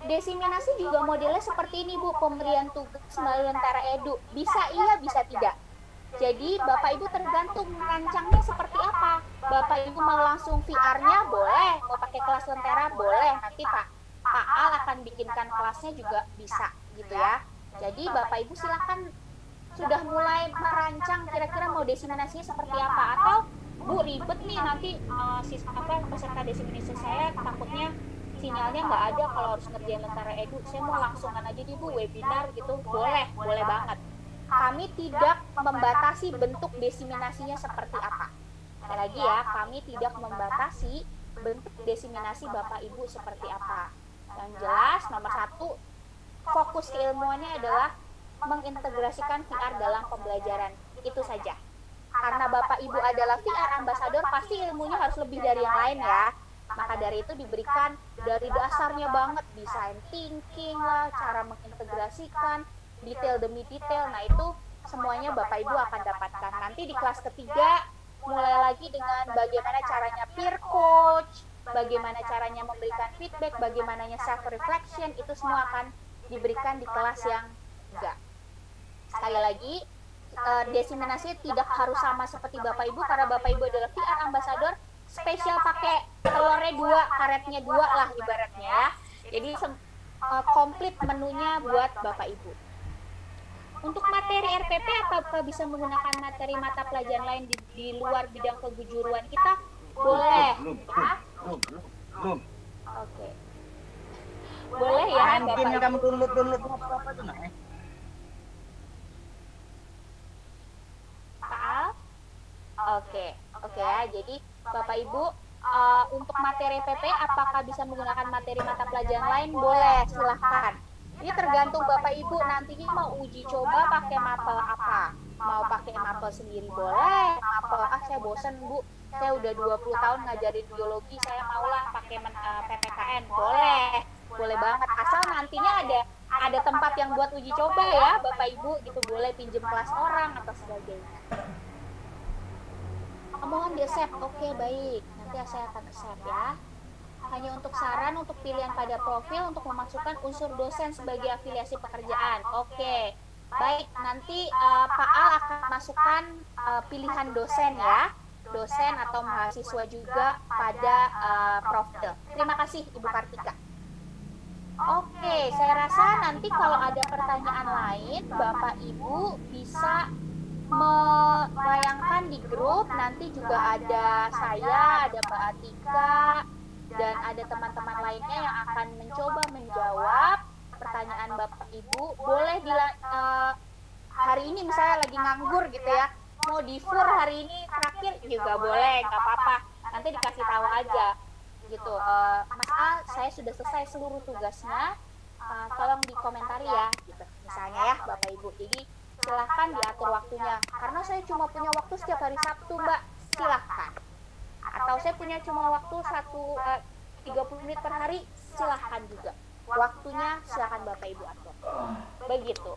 Desiminasi juga modelnya seperti ini Bu, pemberian tugas melalui Lentera Edu. Bisa iya, bisa tidak. Jadi Bapak Ibu tergantung merancangnya seperti apa. Bapak Ibu mau langsung VR-nya boleh, mau pakai kelas Lentera boleh. Nanti Pak Al akan bikinkan kelasnya juga bisa gitu ya. Jadi Bapak Ibu silakan sudah mulai merancang kira-kira mau desiminasinya seperti apa, atau Bu ribet nih nanti peserta desiminasi saya takutnya sinyalnya nggak ada kalau harus ngerjain Lentera Edu, saya mau langsungan aja di Bu webinar gitu, boleh banget. Kami tidak membatasi bentuk desiminasinya seperti apa. Sekali lagi ya, kami tidak membatasi bentuk desiminasi Bapak Ibu seperti apa. Yang jelas nomor 1, fokus keilmuannya adalah mengintegrasikan VR dalam pembelajaran. Itu saja. Karena Bapak Ibu adalah VR ambassador, pasti ilmunya harus lebih dari yang lain ya. Maka dari itu diberikan dari dasarnya banget, design thinking lah, cara mengintegrasikan, detail demi detail. Nah itu semuanya Bapak Ibu akan dapatkan. Nanti di kelas ketiga mulai lagi dengan bagaimana caranya peer coach, bagaimana caranya memberikan feedback, bagaimana self reflection, itu semua akan diberikan di kelas yang ketiga. Sekali lagi, desiminasi tidak harus sama seperti Bapak Ibu, karena Bapak Ibu adalah VR ambassador, spesial pakai telurnya 2, karetnya 2 lah ibaratnya ya. Jadi komplit menunya buat Bapak Ibu. Untuk materi RPP, apakah bisa menggunakan materi mata pelajaran lain di luar bidang keguruan kita? Boleh. Ya? Oke. Boleh ya Bapak Ibu. Kamu download apa tuh nak? Oke ya. Jadi Bapak Ibu, untuk materi PP apakah bisa menggunakan materi mata pelajaran lain? Boleh, silahkan. Ini tergantung Bapak Ibu nantinya mau uji coba pakai mapel apa. Mau pakai mapel sendiri boleh. Mapel, saya bosen Bu, saya udah 20 tahun ngajarin biologi, saya maulah pakai PPKN. Boleh banget. Asal nantinya ada tempat yang buat uji coba ya Bapak Ibu, gitu, boleh pinjem kelas orang atau sebagainya. Mohon di-accept. Oke, baik. Nanti saya akan accept ya. Hanya untuk saran untuk pilihan pada profil untuk memasukkan unsur dosen sebagai afiliasi pekerjaan. Oke. Baik, nanti Pak Al akan masukkan pilihan dosen ya. Dosen atau mahasiswa juga pada profil. Terima kasih Ibu Kartika. Oke, saya rasa nanti kalau ada pertanyaan lain, Bapak Ibu bisa melayangkan di grup. Nanti juga ada saya, ada Mbak Atika, dan ada teman-teman lainnya yang akan mencoba menjawab pertanyaan Bapak Ibu. Boleh hari ini misalnya lagi nganggur gitu ya, mau di fur hari ini terakhir juga boleh, nggak apa-apa. Nanti dikasih tahu aja gitu. Mas A, saya sudah selesai seluruh tugasnya, tolong dikomentari ya gitu. Misalnya ya Bapak Ibu. Jadi silahkan diatur waktunya. Karena saya cuma punya waktu setiap hari Sabtu Mbak, silahkan. Atau saya punya cuma waktu 30 menit per hari, silahkan juga. Waktunya silahkan Bapak Ibu atur. Begitu.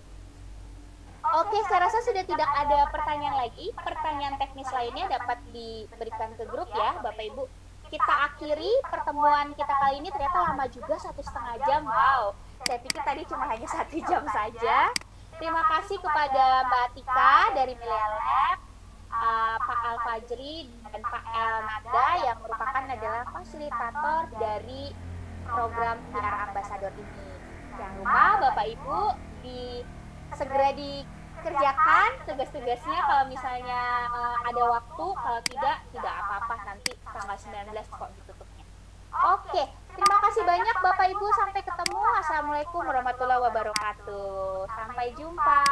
Oke, saya rasa sudah tidak ada pertanyaan lagi. Pertanyaan teknis lainnya dapat diberikan ke grup ya Bapak Ibu. Kita akhiri pertemuan kita kali ini, ternyata lama juga 1,5 jam. Wow, Saya pikir tadi cuma hanya 1 jam saja. Terima kasih kepada Mbak Tika dari Millennial Lab, Pak Al-Fajri dan Pak Elnada yang merupakan adalah fasilitator dari program PR Ambassador ini. Jangan lupa Bapak Ibu segera dikerjakan tugas-tugasnya kalau misalnya ada waktu, kalau tidak apa-apa, nanti tanggal 19 kok ditutupnya. Oke, terima kasih banyak Bapak Ibu, sampai ketemu. Assalamualaikum warahmatullahi wabarakatuh. Sampai jumpa.